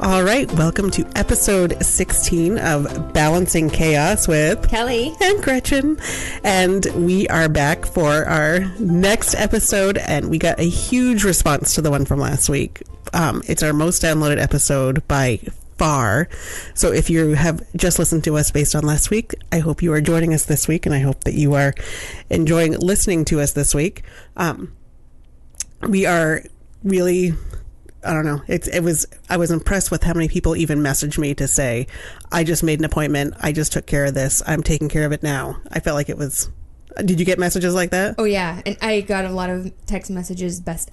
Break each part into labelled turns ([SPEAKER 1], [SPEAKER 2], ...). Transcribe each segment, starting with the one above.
[SPEAKER 1] All right, welcome to episode 16 of Balancing Chaos with
[SPEAKER 2] Kelley
[SPEAKER 1] and Gretchen. And we are back for our next episode, and we got a huge response to the one from last week. It's our most downloaded episode by far. So if you have just listened to us based on last week, I hope you are joining us this week, and I hope that you are enjoying listening to us this week. We are really... I don't know. I was impressed with how many people even messaged me to say, I just made an appointment. I just took care of this. I'm taking care of it now. I felt like it was... Did you get messages like that?
[SPEAKER 2] Oh, yeah. And I got a lot of text messages. Best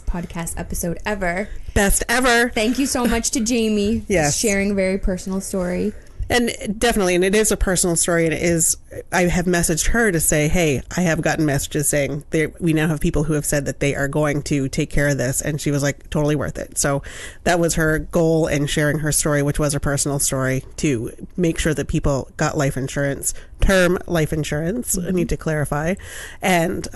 [SPEAKER 2] podcast episode ever.
[SPEAKER 1] Best ever.
[SPEAKER 2] Thank you so much to Jamie.
[SPEAKER 1] Yes.
[SPEAKER 2] For sharing a very personal story.
[SPEAKER 1] And definitely, and it is a personal story, and it is, I have messaged her to say, hey, I have gotten messages saying we now have people who have said that they are going to take care of this, and she was like, totally worth it. So that was her goal in sharing her story, which was a personal story, to make sure that people got life insurance, term life insurance, I need to clarify, and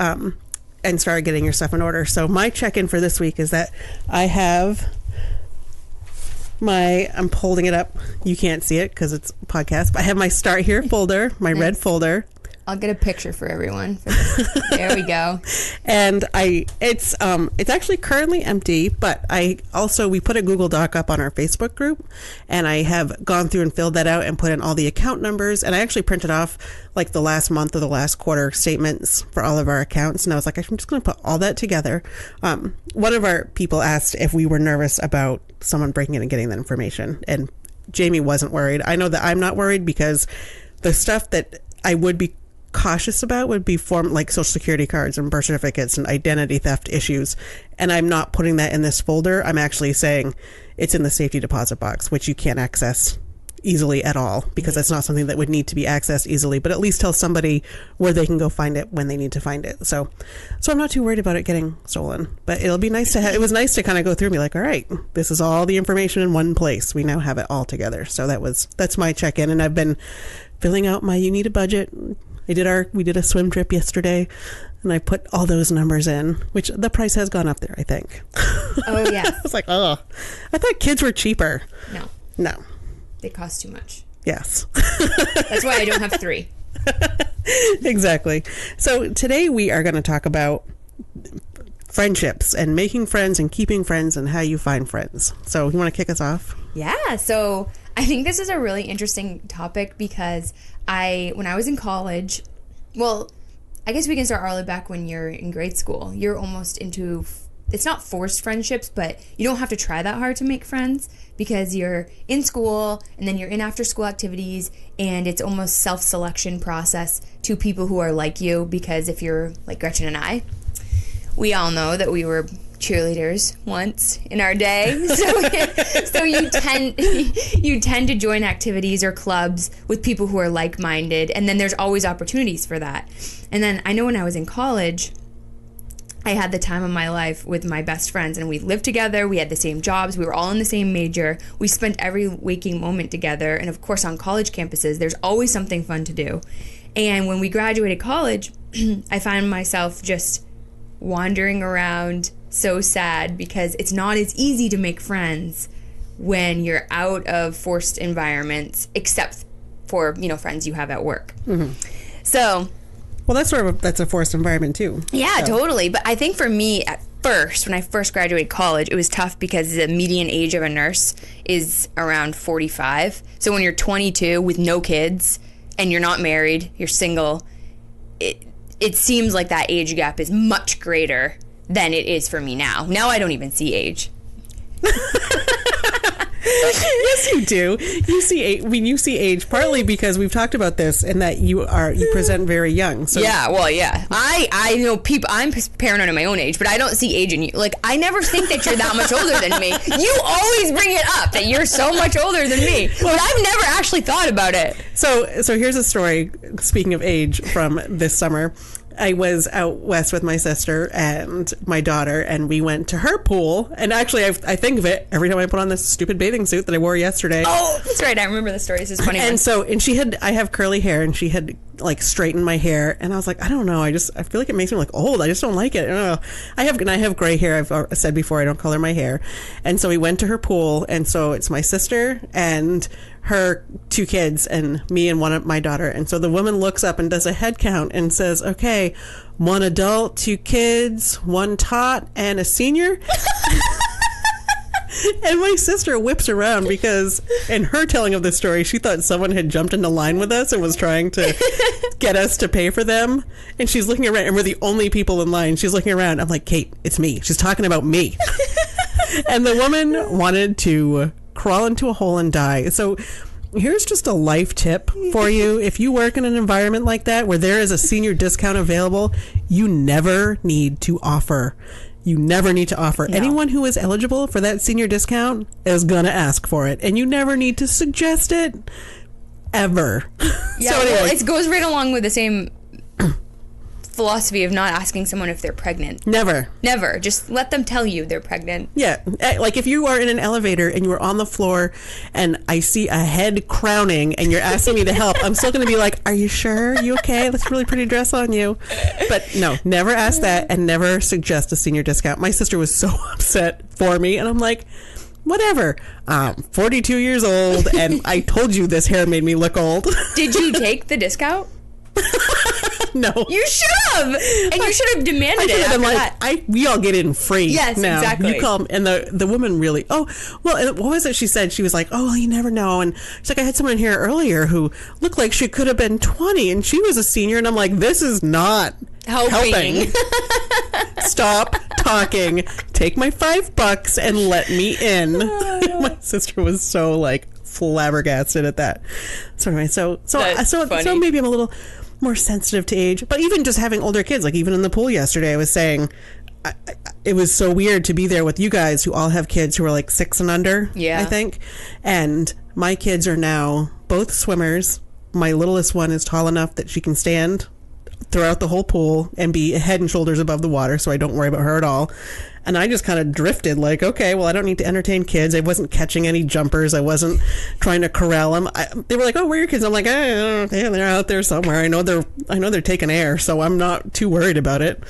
[SPEAKER 1] start getting your stuff in order. So my check-in for this week is that I have... I'm holding it up. You can't see it because it's a podcast, but I have my Start Here folder, my
[SPEAKER 2] Nice.
[SPEAKER 1] red folder.
[SPEAKER 2] I'll get a picture for everyone. There we go.
[SPEAKER 1] And it's actually currently empty, but we put a Google Doc up on our Facebook group, and I have gone through and filled that out and put in all the account numbers, and I actually printed off like the last month or the last quarter statements for all of our accounts, and I was like, I'm just going to put all that together. One of our people asked if we were nervous about someone breaking in and getting that information, and Jamie wasn't worried. I know that I'm not worried because the stuff that I would be cautious about would be like social security cards and birth certificates and identity theft issues, and I'm not putting that in this folder. I'm actually saying it's in the safety deposit box, which you can't access easily at all, because that's not something that would need to be accessed easily, but at least tell somebody where they can go find it when they need to find it. So I'm not too worried about it getting stolen, but it'll be nice to it was nice to kind of go through and be like, all right, this is all the information in one place. We now have it all together. So that's my check-in, and I've been filling out my you need a budget. We did a swim trip yesterday, and I put all those numbers in, which the price has gone up there, I think.
[SPEAKER 2] Oh, yeah.
[SPEAKER 1] I was like, oh, I thought kids were cheaper. No.
[SPEAKER 2] They cost too much.
[SPEAKER 1] Yes.
[SPEAKER 2] That's why I don't have 3.
[SPEAKER 1] Exactly. So today we are going to talk about friendships and making friends and keeping friends and how you find friends. So you want to kick us off?
[SPEAKER 2] Yeah. So I think this is a really interesting topic because when I was in college, well, I guess we can start early back when you're in grade school. You're almost into, it's not forced friendships, but you don't have to try that hard to make friends because you're in school and then you're in after school activities, and it's almost self-selection process to people who are like you, because if you're like Gretchen and I, we all know that we were cheerleaders once in our day, so you tend to join activities or clubs with people who are like-minded, and then there's always opportunities for that. And then I know when I was in college, I had the time of my life with my best friends, and we lived together, we had the same jobs, we were all in the same major, we spent every waking moment together, and of course on college campuses there's always something fun to do. And when we graduated college, I found myself just wandering around so sad because it's not as easy to make friends when you're out of forced environments, except for, friends you have at work. Mm-hmm. So,
[SPEAKER 1] well, that's a forced environment too.
[SPEAKER 2] Yeah, so. Totally. But I think for me at first, when I first graduated college, it was tough because the median age of a nurse is around 45. So when you're 22 with no kids and you're not married, you're single, it seems like that age gap is much greater than it is for me now. Now I don't even see age.
[SPEAKER 1] Yes, you do. You see age partly because we've talked about this, and that you present very young. So
[SPEAKER 2] yeah, well, yeah. I know people. I'm paranoid of my own age, but I don't see age in you. Like, I never think that you're that much older than me. You always bring it up that you're so much older than me, but I've never actually thought about it.
[SPEAKER 1] So here's a story. Speaking of age, from this summer. I was out west with my sister and my daughter, and we went to her pool. And actually, I think of it every time I put on this stupid bathing suit that I wore yesterday.
[SPEAKER 2] Oh, that's right. I remember the story. This is funny.
[SPEAKER 1] And I have curly hair, and she had like straighten my hair, and I was like, I don't know, I feel like it makes me look old. I just don't like it. I don't know. I have gray hair. I've said before I don't color my hair. And so we went to her pool, and so it's my sister and her 2 kids and me and one of my daughter. And so the woman looks up and does a head count and says, okay, 1 adult, 2 kids, 1 tot, and a senior. And my sister whips around because in her telling of the story, she thought someone had jumped into line with us and was trying to get us to pay for them. And she's looking around, and we're the only people in line. She's looking around. I'm like, Kate, it's me. She's talking about me. And the woman wanted to crawl into a hole and die. So here's just a life tip for you. If you work in an environment like that where there is a senior discount available, you never need to offer. You never need to offer. No. Anyone who is eligible for that senior discount is going to ask for it. And you never need to suggest it ever.
[SPEAKER 2] Yeah, so anyway. Well, it goes right along with the same philosophy of not asking someone if they're pregnant. Never. Just let them tell you they're pregnant.
[SPEAKER 1] Yeah. Like if you are in an elevator and you are on the floor and I see a head crowning and you're asking me to help, I'm still going to be like, are you sure? You okay? That's a really pretty dress on you. But no, never ask that and never suggest a senior discount. My sister was so upset for me, and I'm like, whatever. 42 years old, and I told you this hair made me look old.
[SPEAKER 2] Did you take the discount?
[SPEAKER 1] No.
[SPEAKER 2] You should have. And you should have demanded it after that.
[SPEAKER 1] We all get in free.
[SPEAKER 2] Yes,
[SPEAKER 1] now.
[SPEAKER 2] Exactly.
[SPEAKER 1] You call them, and the woman really, what was it she said? She was like, well, you never know. And she's like, I had someone in here earlier who looked like she could have been 20, and she was a senior. And I'm like, this is not helping. Stop talking. Take my $5 and let me in. My sister was so like flabbergasted at that. So anyway, so maybe I'm a little more sensitive to age, but even just having older kids, like even in the pool yesterday, I was saying it was so weird to be there with you guys who all have kids who are like 6 and under.
[SPEAKER 2] Yeah,
[SPEAKER 1] I think. And my kids are now both swimmers. My littlest one is tall enough that she can stand throughout the whole pool and be head and shoulders above the water, so I don't worry about her at all. And I just kind of drifted like, okay, well, I don't need to entertain kids. I wasn't catching any jumpers. I wasn't trying to corral them. They were like, oh, where are your kids? I'm like, they're out there somewhere. I know they're taking air, so I'm not too worried about it.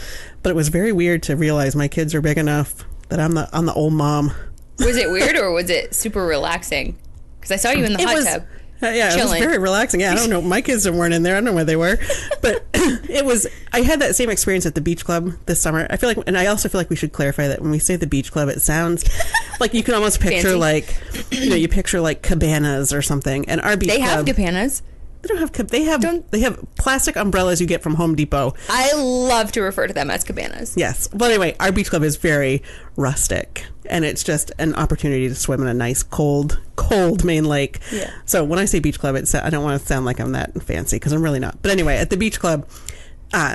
[SPEAKER 1] But it was very weird to realize my kids are big enough that I'm the old mom.
[SPEAKER 2] Was it weird or was it super relaxing? Because I saw you in the hot tub.
[SPEAKER 1] Yeah, chilling. It was very relaxing. Yeah, I don't know. My kids weren't in there. I don't know where they were. But I had that same experience at the beach club this summer. I feel like, and I also feel like we should clarify that when we say the beach club, it sounds like you can almost picture like, you picture like cabanas or something. And our beach club.
[SPEAKER 2] They have cabanas.
[SPEAKER 1] They don't have they have plastic umbrellas you get from Home Depot.
[SPEAKER 2] I love to refer to them as cabanas.
[SPEAKER 1] Yes. But anyway, our beach club is very rustic, and it's just an opportunity to swim in a nice cold Maine lake.
[SPEAKER 2] Yeah.
[SPEAKER 1] So when I say beach club, I don't want to sound like I'm that fancy, because I'm really not. But anyway, at the beach club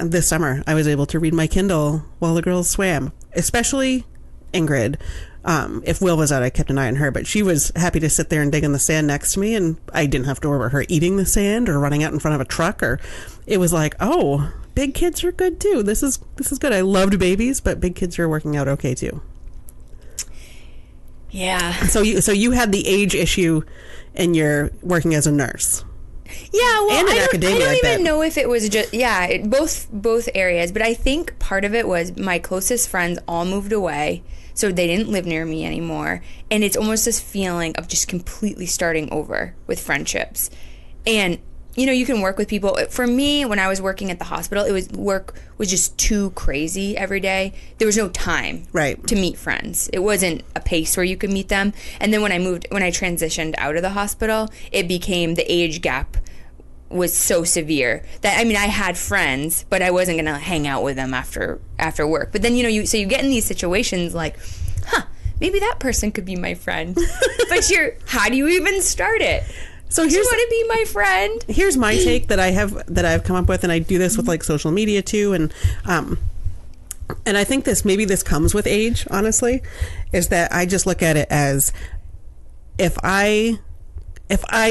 [SPEAKER 1] this summer, I was able to read my Kindle while the girls swam, especially Ingrid. If Will was out, I kept an eye on her, but she was happy to sit there and dig in the sand next to me, and I didn't have to worry about her eating the sand or running out in front of a truck. Or it was like, oh, big kids are good too. This is good. I loved babies, but big kids are working out okay too.
[SPEAKER 2] Yeah.
[SPEAKER 1] So you had the age issue, and you're working as a nurse.
[SPEAKER 2] Yeah, well,
[SPEAKER 1] and in academia,
[SPEAKER 2] I don't even know if it was just both areas, but I think part of it was my closest friends all moved away. So they didn't live near me anymore. And it's almost this feeling of just completely starting over with friendships. And, you can work with people. For me, when I was working at the hospital, work was just too crazy every day. There was no time to meet friends. It wasn't a pace where you could meet them. And then when I transitioned out of the hospital, it became the age gap was so severe that I had friends, but I wasn't gonna hang out with them after work. But then you get in these situations like, maybe that person could be my friend. But how do you even start it? So do you want to be my friend?
[SPEAKER 1] Here's my take that I've come up with, and I do this with like social media too, and I think this comes with age. Honestly, is that I just look at it as if I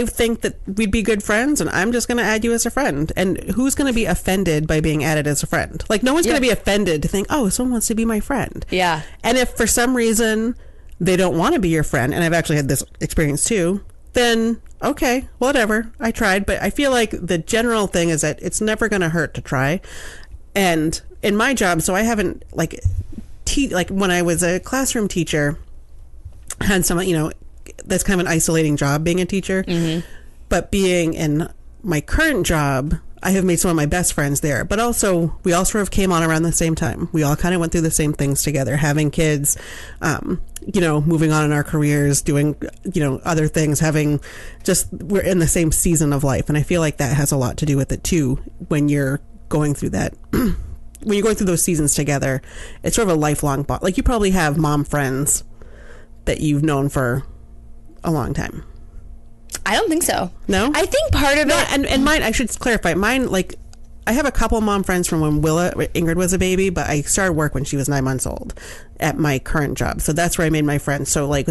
[SPEAKER 1] think that we'd be good friends, and I'm just going to add you as a friend. And who's going to be offended by being added as a friend? Like, no one's going to be offended to think, oh, someone wants to be my friend.
[SPEAKER 2] Yeah.
[SPEAKER 1] And if for some reason they don't want to be your friend, and I've actually had this experience too, then okay, whatever. I tried, but I feel like the general thing is that it's never going to hurt to try. And in my job, so I haven't like when I was a classroom teacher, I had some, that's kind of an isolating job being a teacher. Mm-hmm. But being in my current job, I have made some of my best friends there. But also, we all sort of came on around the same time. We all kind of went through the same things together, having kids, moving on in our careers, doing, other things, we're in the same season of life. And I feel like that has a lot to do with it too, when you're going through that. When you're going through those seasons together, it's sort of a lifelong bond. Like, you probably have mom friends that you've known for a long time.
[SPEAKER 2] I don't think so.
[SPEAKER 1] No?
[SPEAKER 2] I think part of it...
[SPEAKER 1] And mine, I should clarify, mine, like, I have a couple of mom friends from when Ingrid was a baby, but I started work when she was 9 months old at my current job. So that's where I made my friends. So, like,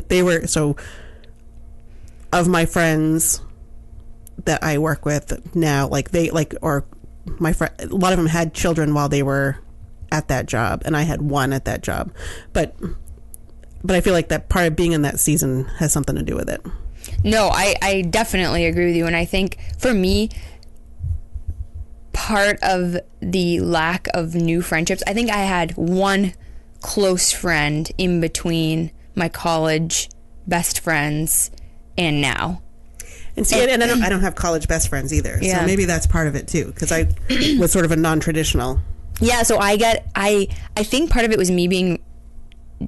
[SPEAKER 1] of my friends that I work with now, like, a lot of them had children while they were at that job, and I had one at that job. But I feel like that part of being in that season has something to do with it.
[SPEAKER 2] No, I definitely agree with you. And I think for me, part of the lack of new friendships, I think I had one close friend in between my college best friends and now.
[SPEAKER 1] And see, and I don't have college best friends either. Yeah. So maybe that's part of it too, because I was sort of a non-traditional.
[SPEAKER 2] Yeah, so I think part of it was me being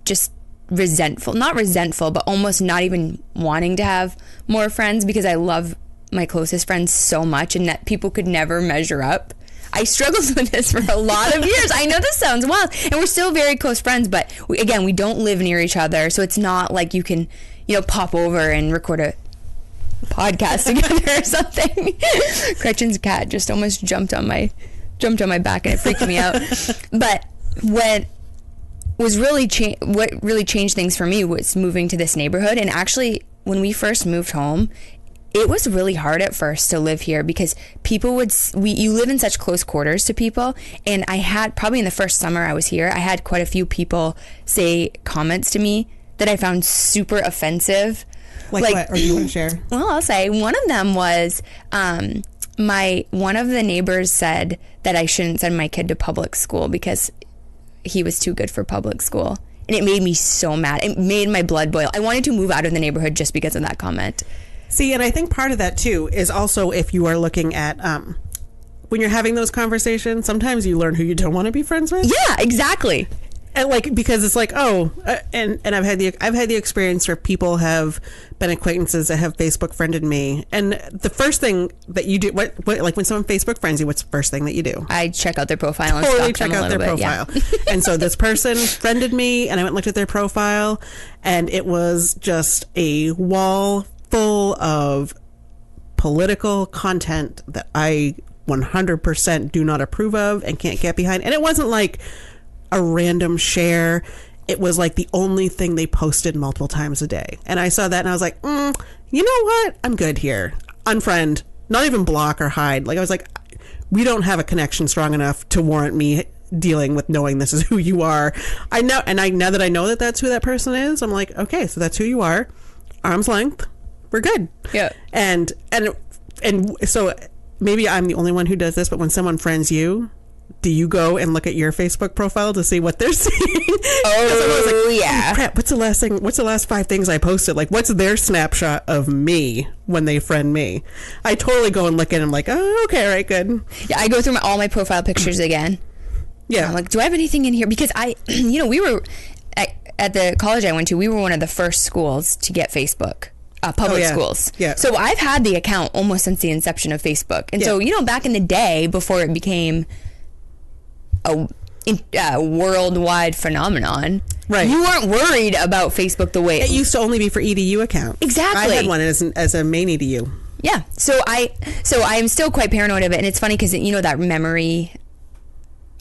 [SPEAKER 2] just not resentful, but almost not even wanting to have more friends, because I love my closest friends so much, and that people could never measure up. I struggled with this for a lot of years. I know this sounds wild, and we're still very close friends, but we don't live near each other, so it's not like you can, pop over and record a podcast together or something. Gretchen's cat just almost jumped on my back, and it freaked me out. But what really changed things for me was moving to this neighborhood. And actually, when we first moved home, it was really hard at first to live here, because people you live in such close quarters to people. And I had, probably in the first summer I was here, I had quite a few people say comments to me that I found super offensive.
[SPEAKER 1] Like what? Or do you want to share?
[SPEAKER 2] Well, I'll say one of them was, one of the neighbors said that I shouldn't send my kid to public school because he was too good for public school. And it made me so mad. It made my blood boil. I wanted to move out of the neighborhood just because of that comment.
[SPEAKER 1] See, and I think part of that too is also, if you are looking at when you're having those conversations, sometimes you learn who you don't want to be friends with.
[SPEAKER 2] Yeah, exactly.
[SPEAKER 1] And because it's like, and I've had the experience where people have been acquaintances that have Facebook friended me, and the first thing that you do, what like when someone Facebook friends you, what's the first thing that you do?
[SPEAKER 2] I check out their profile and
[SPEAKER 1] totally
[SPEAKER 2] stalk
[SPEAKER 1] check
[SPEAKER 2] them
[SPEAKER 1] out their profile. Yeah. And so this person friended me, and I went and looked at their profile, and it was just a wall full of political content that I 100% do not approve of and can't get behind. And it wasn't like a random share. It was like the only thing they posted multiple times a day. And I saw that and I was like, you know what? I'm good here. Unfriend, not even block or hide. Like, I was like, we don't have a connection strong enough to warrant me dealing with knowing this is who you are. I know, and now that I know that that's who that person is, I'm like, okay, so that's who you are. Arm's length. We're good. Yeah. And so maybe I'm the only one who does this, but when someone friends you, do you go and look at your Facebook profile to see what they're seeing?
[SPEAKER 2] Oh, like, yeah.
[SPEAKER 1] Crap, what's the last 5 things I posted? Like, what's their snapshot of me when they friend me? I totally go and look at them like, oh, okay, all right, good.
[SPEAKER 2] Yeah, I go through all my profile pictures again. Yeah. I'm like, do I have anything in here? Because we were, at the college I went to, we were one of the first schools to get Facebook. Public schools. Yeah. So I've had the account almost since the inception of Facebook. And so, back in the day, before it became a worldwide phanomenon, right? You weren't worried about Facebook the way
[SPEAKER 1] it used to only be for EDU accounts.
[SPEAKER 2] Exactly.
[SPEAKER 1] I had one as a main EDU.
[SPEAKER 2] Yeah. So I'm still quite paranoid of it, and it's funny because that memory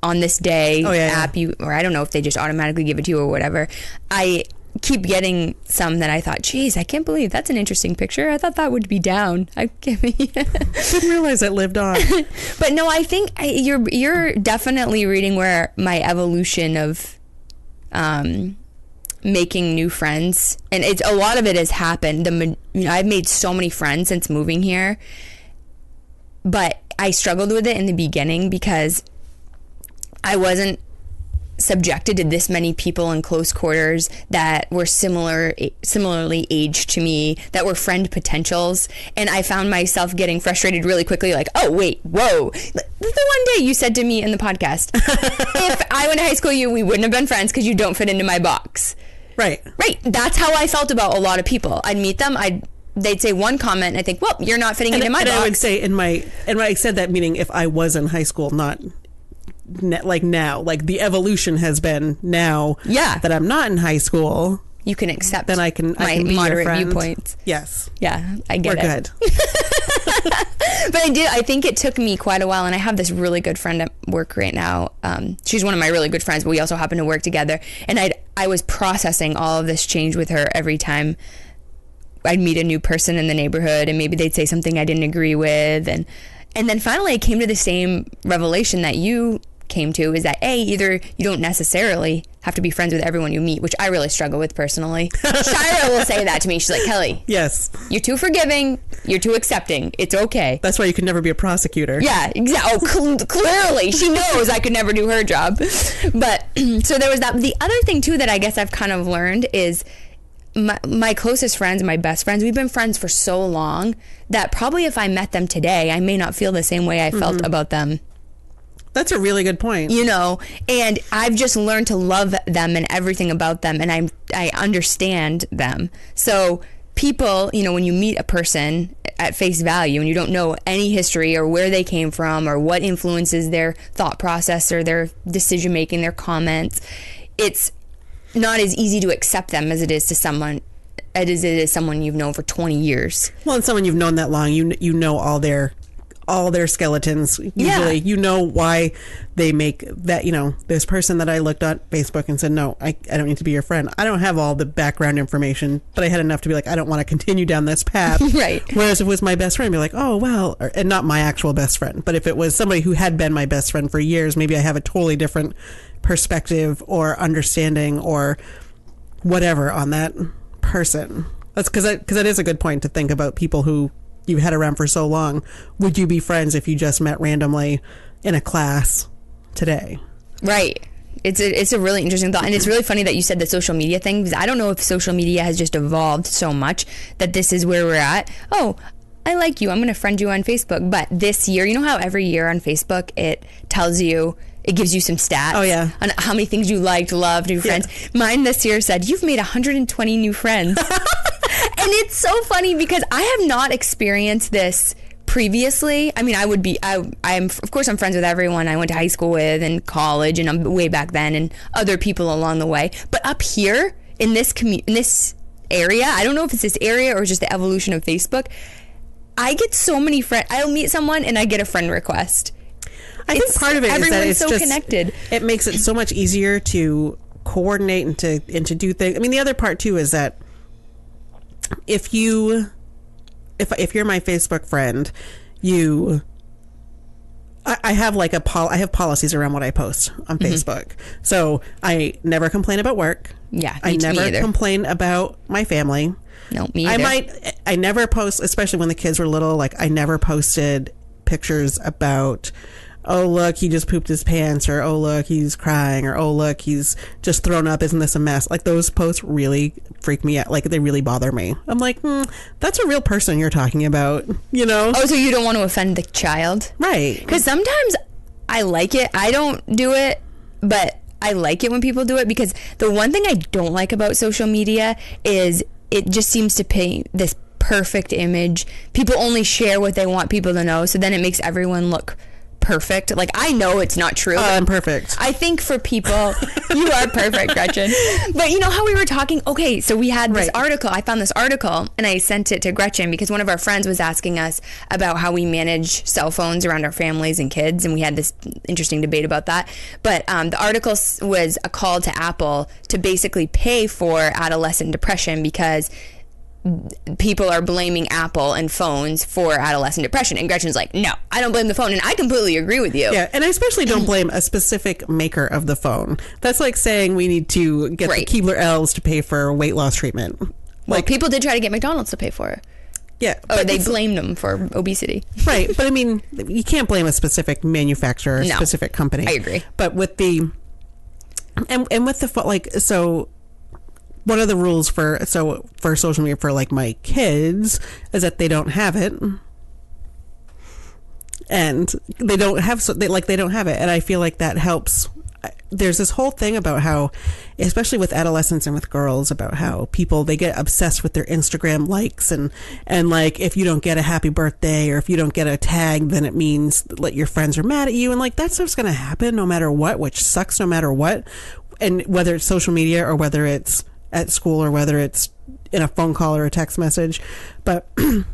[SPEAKER 2] on this day app, or I don't know if they just automatically give it to you or whatever. I keep getting some that I thought, geez, I can't believe that's an interesting picture. I thought that would be down.
[SPEAKER 1] Didn't realize it lived on.
[SPEAKER 2] But no, I think you're definitely reading where my evolution of making new friends, and it's a lot of it has happened. I've made so many friends since moving here, but I struggled with it in the beginning because I wasn't subjected to this many people in close quarters that were similarly aged to me, that were friend potentials, and I found myself getting frustrated really quickly, like, oh wait, whoa, the one day you said to me in the podcast, if I went to high school, we wouldn't have been friends because you don't fit into my box.
[SPEAKER 1] Right.
[SPEAKER 2] That's how I felt about a lot of people. I'd meet them, they'd say one comment, and I think, well, you're not fitting into my box.
[SPEAKER 1] I would say and I said that meaning if I was in high school, not like now, like the evolution has been now that I'm not in high school,
[SPEAKER 2] you can accept
[SPEAKER 1] then I can be
[SPEAKER 2] moderate
[SPEAKER 1] your friend.
[SPEAKER 2] Viewpoints.
[SPEAKER 1] Yes.
[SPEAKER 2] Yeah, I get
[SPEAKER 1] We're
[SPEAKER 2] it.
[SPEAKER 1] Good.
[SPEAKER 2] But I think it took me quite a while, and I have this really good friend at work right now. She's one of my really good friends, but we also happen to work together, and I was processing all of this change with her every time I'd meet a new person in the neighborhood, and maybe they'd say something I didn't agree with, and then finally I came to the same revelation that you came to, is that either you don't necessarily have to be friends with everyone you meet, which I really struggle with personally. Shira will say that to me. She's like, Kelley,
[SPEAKER 1] yes, you're
[SPEAKER 2] too forgiving, you're too accepting, it's okay.
[SPEAKER 1] That's why you could never be a prosecutor.
[SPEAKER 2] Yeah, exactly. Clearly she knows I could never do her job. But so there was that. The other thing too that I guess I've kind of learned is my closest friends, my best friends, we've been friends for so long that probably if I met them today, I may not feel the same way I felt about them.
[SPEAKER 1] That's a really good point.
[SPEAKER 2] And I've just learned to love them and everything about them, and I understand them. So people, when you meet a person at face value and you don't know any history or where they came from or what influences their thought process or their decision making, their comments, it's not as easy to accept them as it is to someone you've known for 20 years.
[SPEAKER 1] Well, and someone you've known that long, you know all their skeletons. Usually you know why they make that. This person that I looked at Facebook and said, no, I don't need to be your friend. I don't have all the background information, but I had enough to be like, I don't want to continue down this path.
[SPEAKER 2] Right.
[SPEAKER 1] Whereas if it was my best friend, I'd be like, oh well, and not my actual best friend, but if it was somebody who had been my best friend for years, maybe I have a totally different perspective or understanding or whatever on that person. That's because that is a good point to think about people who you've had around for so long. Would you be friends if you just met randomly in a class today? Right.
[SPEAKER 2] It's a really interesting thought, and it's really funny that you said the social media thing, because I don't know if social media has just evolved so much that this is where we're at. Oh, I like you, I'm going to friend you on Facebook. But this year, you know how every year on Facebook it tells you, it gives you some stats on how many things you liked, loved, new friends. Mine this year said, you've made 120 new friends. And it's so funny because I have not experienced this previously. I mean, I'm of course I'm friends with everyone I went to high school with and college and I'm way back then and other people along the way. But up here in this area, I don't know if it's this area or just the evolution of Facebook, I get so many friends. I'll meet someone and I get a friend request.
[SPEAKER 1] I think part of it is that it's
[SPEAKER 2] so
[SPEAKER 1] just
[SPEAKER 2] connected.
[SPEAKER 1] It makes it so much easier to coordinate and to do things. I mean, the other part too is that if you're my Facebook friend, I have like I have policies around what I post on Facebook. So I never complain about work.
[SPEAKER 2] Yeah,
[SPEAKER 1] I never complain about my family.
[SPEAKER 2] No, me either.
[SPEAKER 1] I never post, especially when the kids were little. Like I never posted pictures about, oh look, he just pooped his pants, or oh look, he's crying, or oh look, he's just thrown up, isn't this a mess? Like those posts really freak me out. Like they really bother me. I'm like, that's a real person you're talking about,
[SPEAKER 2] Oh, so you don't want to offend the child?
[SPEAKER 1] Right.
[SPEAKER 2] Because sometimes I like it. I don't do it, but I like it when people do it, because the one thing I don't like about social media is it just seems to paint this perfect image. People only share what they want people to know, so then it makes everyone look perfect. Like, I know it's not true.
[SPEAKER 1] I'm perfect.
[SPEAKER 2] I think for people, you are perfect, Gretchen. But you know how we were talking? Okay, so we had this article. I found this article and I sent it to Gretchen because one of our friends was asking us about how we manage cell phones around our families and kids, and we had this interesting debate about that. But the article was a call to Apple to basically pay for adolescent depression, because people are blaming Apple and phones for adolescent depression. And Gretchen's like, no, I don't blame the phone. And I completely agree with you.
[SPEAKER 1] Yeah, and I especially don't blame a specific maker of the phone. That's like saying we need to get the Keebler elves to pay for weight loss treatment.
[SPEAKER 2] Well, people did try to get McDonald's to pay for it.
[SPEAKER 1] Yeah.
[SPEAKER 2] Or they blamed them for obesity.
[SPEAKER 1] Right. But I mean, you can't blame a specific manufacturer or specific company.
[SPEAKER 2] I agree.
[SPEAKER 1] But with the... And with the... Like, so... One of the rules for social media for like my kids is that they don't have it, and they don't have it, and I feel like that helps. There's this whole thing about how, especially with adolescents and with girls, about how people, they get obsessed with their Instagram likes, and like if you don't get a happy birthday or if you don't get a tag, then it means like your friends are mad at you, and like that stuff's gonna happen no matter what, which sucks no matter what, and whether it's social media or whether it's at school or whether it's in a phone call or a text message. But my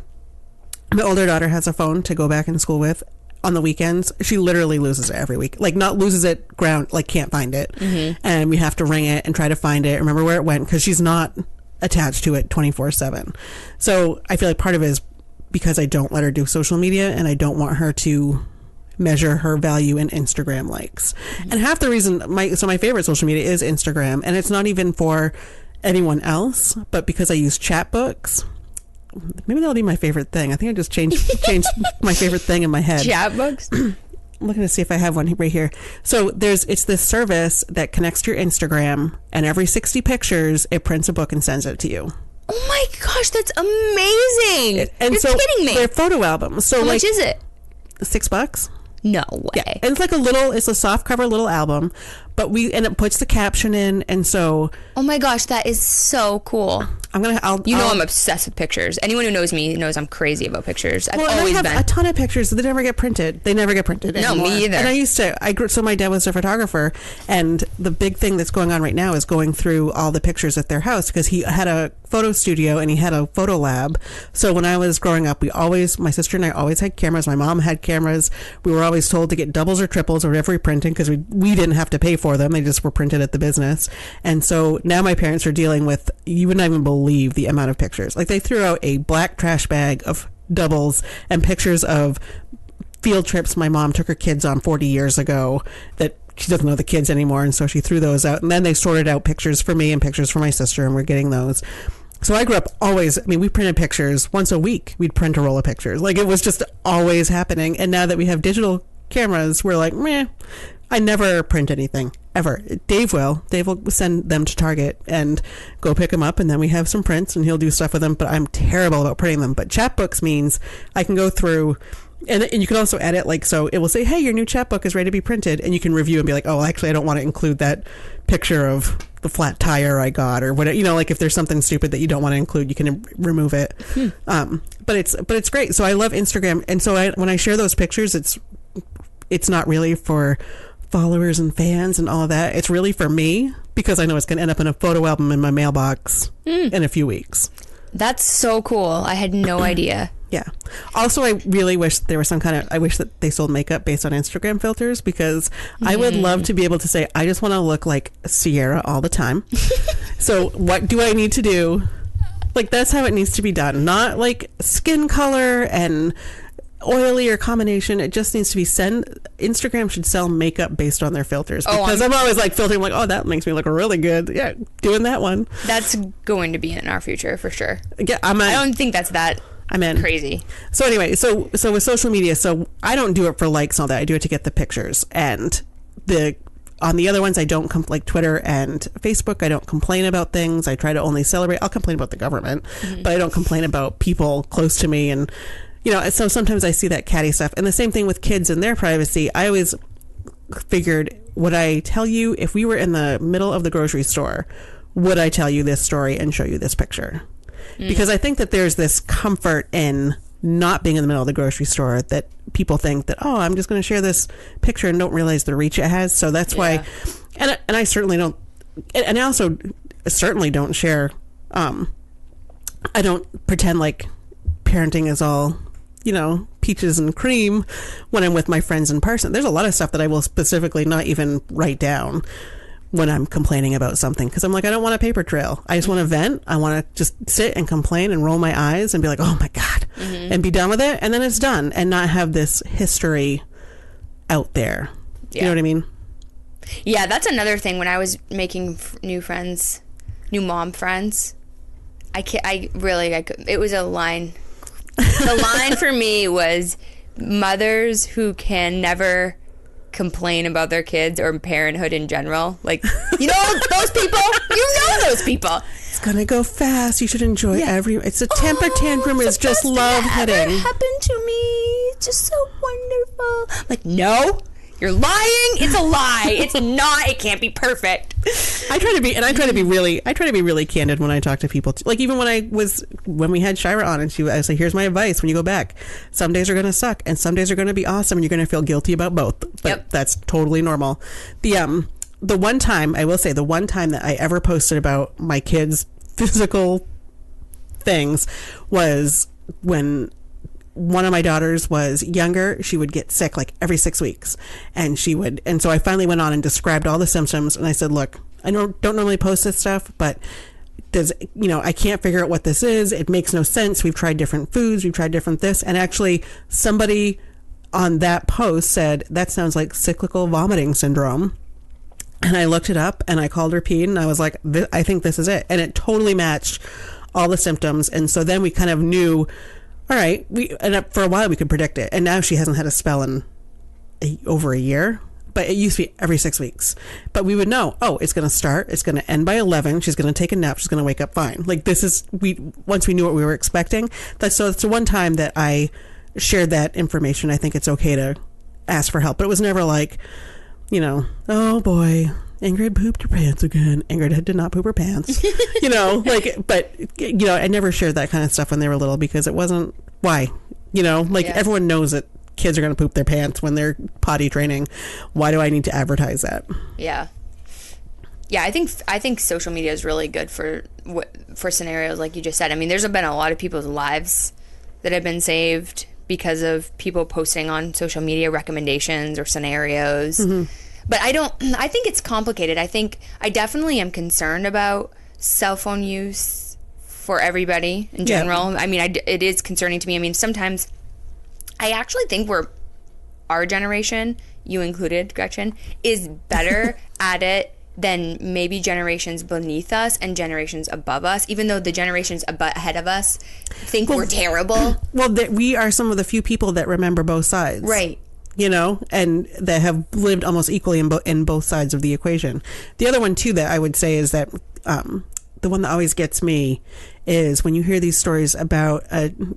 [SPEAKER 1] older daughter has a phone to go back in school with on the weekends. She literally loses it every week. Like, not loses it, can't find it. Mm-hmm. And we have to ring it and try to find it, remember where it went, because she's not attached to it 24/7. So I feel like part of it is because I don't let her do social media, and I don't want her to measure her value in Instagram likes. Mm-hmm. And half the reason my favorite social media is Instagram, and it's not even for anyone else, but because I use chat books. Maybe that'll be my favorite thing. I think I just changed my favorite thing in my head.
[SPEAKER 2] Chat books?
[SPEAKER 1] I'm looking to see if I have one right here. So it's this service that connects to your Instagram, and every 60 pictures it prints a book and sends it to you.
[SPEAKER 2] Oh my gosh, that's amazing. You're kidding me.
[SPEAKER 1] They're photo albums. So
[SPEAKER 2] how much is it?
[SPEAKER 1] $6.
[SPEAKER 2] No way.
[SPEAKER 1] Yeah. And it's like it's a soft cover little album, but it puts the caption in, and so.
[SPEAKER 2] Oh my gosh, that is so cool. I'm obsessed with pictures. Anyone who knows me knows I'm crazy about pictures. I've always been.
[SPEAKER 1] I have a ton of pictures that never get printed. They never get printed anymore.
[SPEAKER 2] No, me either.
[SPEAKER 1] And so my dad was a photographer, and the big thing that's going on right now is going through all the pictures at their house, because he had a photo studio and he had a photo lab. So when I was growing up, my sister and I always had cameras. My mom had cameras. We were always told to get doubles or triples or whatever we printed, because we didn't have to pay for them. They just were printed at the business. And so now my parents are dealing with, you would not even believe the amount of pictures. Like, they threw out a black trash bag of doubles and pictures of field trips my mom took her kids on 40 years ago that she doesn't know the kids anymore, and so she threw those out. And then they sorted out pictures for me and pictures for my sister, and we're getting those. So I grew up we printed pictures once a week. We'd print a roll of pictures. Like, it was just always happening. And now that we have digital cameras, we're like, meh, I never print anything, ever. Dave will send them to Target and go pick them up, and then we have some prints, and he'll do stuff with them, but I'm terrible about printing them. But chapbooks means I can go through, and you can also edit, like, so it will say, hey, your new chapbook is ready to be printed, and you can review and be like, oh, actually, I don't want to include that picture of the flat tire I got, or whatever, like if there's something stupid that you don't want to include, you can remove it. But it's great. So I love Instagram, and so when I share those pictures, it's not really for followers and fans and all of that. It's really for me, because I know it's going to end up in a photo album in my mailbox in a few weeks.
[SPEAKER 2] That's so cool. I had no idea.
[SPEAKER 1] Yeah. Also, I really wish there was I wish that they sold makeup based on Instagram filters, because I would love to be able to say, I just want to look like Sierra all the time. So what do I need to do? Like, that's how it needs to be done. Not like skin color and oily or combination. It just needs to be Instagram should sell makeup based on their filters, because I'm always like filtering, like, oh, that makes me look really good. Yeah, doing that one.
[SPEAKER 2] That's going to be in our future for sure.
[SPEAKER 1] Yeah,
[SPEAKER 2] I don't think that's that crazy.
[SPEAKER 1] So anyway, so with social media, so I don't do it for likes and all that. I do it to get the pictures, and on the other ones, I don't like Twitter and Facebook. I don't complain about things. I try to only celebrate. I'll complain about the government, but I don't complain about people close to me. And so sometimes I see that catty stuff. And the same thing with kids and their privacy. I always figured, would I tell you, if we were in the middle of the grocery store, would I tell you this story and show you this picture? Because I think that there's this comfort in not being in the middle of the grocery store, that people think that, oh, I'm just going to share this picture, and don't realize the reach it has. So that's why, and I certainly don't, and I also certainly don't share, I don't pretend like parenting is all, peaches and cream when I'm with my friends in person. There's a lot of stuff that I will specifically not even write down. when I'm complaining about something, because I'm like, I don't want a paper trail. I just want to vent. I want to just sit and complain and roll my eyes and be like, oh my God, and be done with it. And then it's done, and not have this history out there. You know what I mean?
[SPEAKER 2] Yeah, that's another thing. When I was making new mom friends, it was a line. The line for me was mothers who can never complain about their kids or parenthood in general. Like, you know those people? You know those people.
[SPEAKER 1] It's gonna go fast. You should enjoy it's a temper tantrum is just love hitting.
[SPEAKER 2] It happened to me. It's just so wonderful. Like, no, you're lying. It's a lie. It's not. It can't be perfect.
[SPEAKER 1] I try to be really candid when I talk to people. Like, even when we had Shira on, and I was like, here's my advice when you go back. Some days are going to suck and some days are going to be awesome, and you're going to feel guilty about both. But that's totally normal. The one time that I ever posted about my kids' physical things was when one of my daughters was younger. She would get sick like every 6 weeks, and so I finally went on and described all the symptoms, and I said, look, I don't normally post this stuff, but I can't figure out what this is. It makes no sense. We've tried different foods. We've tried different this. And actually somebody on that post said, that sounds like cyclical vomiting syndrome. And I looked it up and I called her Pete, and I was like, I think this is it. And it totally matched all the symptoms. And so then we kind of knew, all right, for a while we could predict it. And now she hasn't had a spell in over a year, but it used to be every 6 weeks. But we would know, it's going to start, it's going to end by 11. She's going to take a nap. She's going to wake up fine. Like, once we knew what we were expecting. It's the one time that I shared that information. I think it's okay to ask for help, but it was never like, oh boy, Ingrid pooped her pants again. Ingrid did not poop her pants. I never shared that kind of stuff when they were little, because it wasn't why, everyone knows that kids are going to poop their pants when they're potty training. Why do I need to advertise that?
[SPEAKER 2] Yeah. I think social media is really good for scenarios like you just said. I mean, there's been a lot of people's lives that have been saved because of people posting on social media recommendations or scenarios. Mm-hmm. But I think it's complicated. I definitely am concerned about cell phone use for everybody in general. Yeah. I mean, it is concerning to me. I mean, sometimes I actually think our generation, you included, Gretchen, is better at it than maybe generations beneath us and generations above us, even though the generations ahead of us think we're terrible. Well,
[SPEAKER 1] we are some of the few people that remember both sides.
[SPEAKER 2] Right.
[SPEAKER 1] And that have lived almost equally in both sides of the equation. The other one, too, that I would say is that the one that always gets me is when you hear these stories about an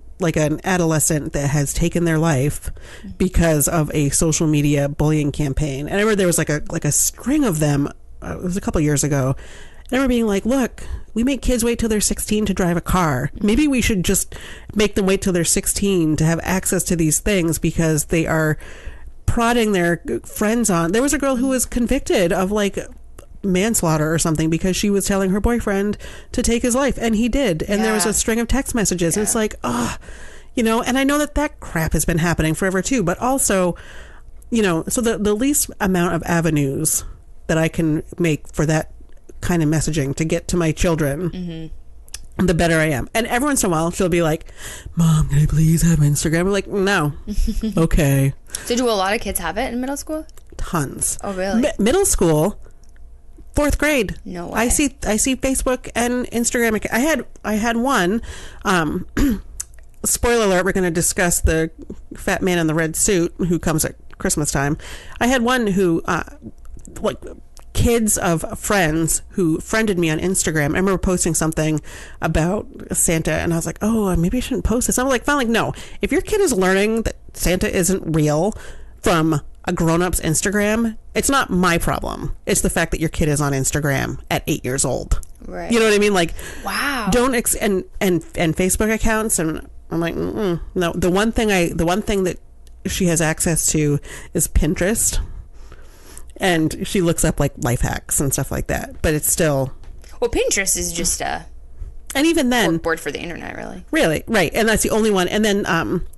[SPEAKER 1] adolescent that has taken their life because of a social media bullying campaign. And I remember there was like a string of them. It was a couple years ago. I remember being like, look, we make kids wait till they're 16 to drive a car. Maybe we should just make them wait till they're 16 to have access to these things, because they are prodding their friends on. There was a girl who was convicted of manslaughter or something because she was telling her boyfriend to take his life, and he did. And there was a string of text messages. And it's like, and I know that crap has been happening forever too, but also, so the least amount of avenues that I can make for that kind of messaging to get to my children, the better I am. And every once in a while she'll be like, Mom, can I please have Instagram? I'm like, no. Okay.
[SPEAKER 2] So do a lot of kids have it in middle school?
[SPEAKER 1] Tons.
[SPEAKER 2] Oh, really?
[SPEAKER 1] Middle school, 4th grade.
[SPEAKER 2] No way.
[SPEAKER 1] I see Facebook and Instagram. I had one, spoiler alert, we're going to discuss the fat man in the red suit who comes at Christmas time. I had one who, kids of friends who friended me on Instagram. I remember posting something about Santa, and I was like, oh, maybe I shouldn't post this. I'm like, finally, no. If your kid is learning that Santa isn't real from a grown-up's Instagram, it's not my problem. It's the fact that your kid is on Instagram at 8 years old.
[SPEAKER 2] Right.
[SPEAKER 1] You know what I mean? Like,
[SPEAKER 2] wow.
[SPEAKER 1] Don't and Facebook accounts, and I'm like, no. The one thing that she has access to is Pinterest. And she looks up life hacks and stuff like that. But it's still...
[SPEAKER 2] Well, Pinterest is just
[SPEAKER 1] And even then,
[SPEAKER 2] board for the internet, really.
[SPEAKER 1] Really, right. And that's the only one. And then,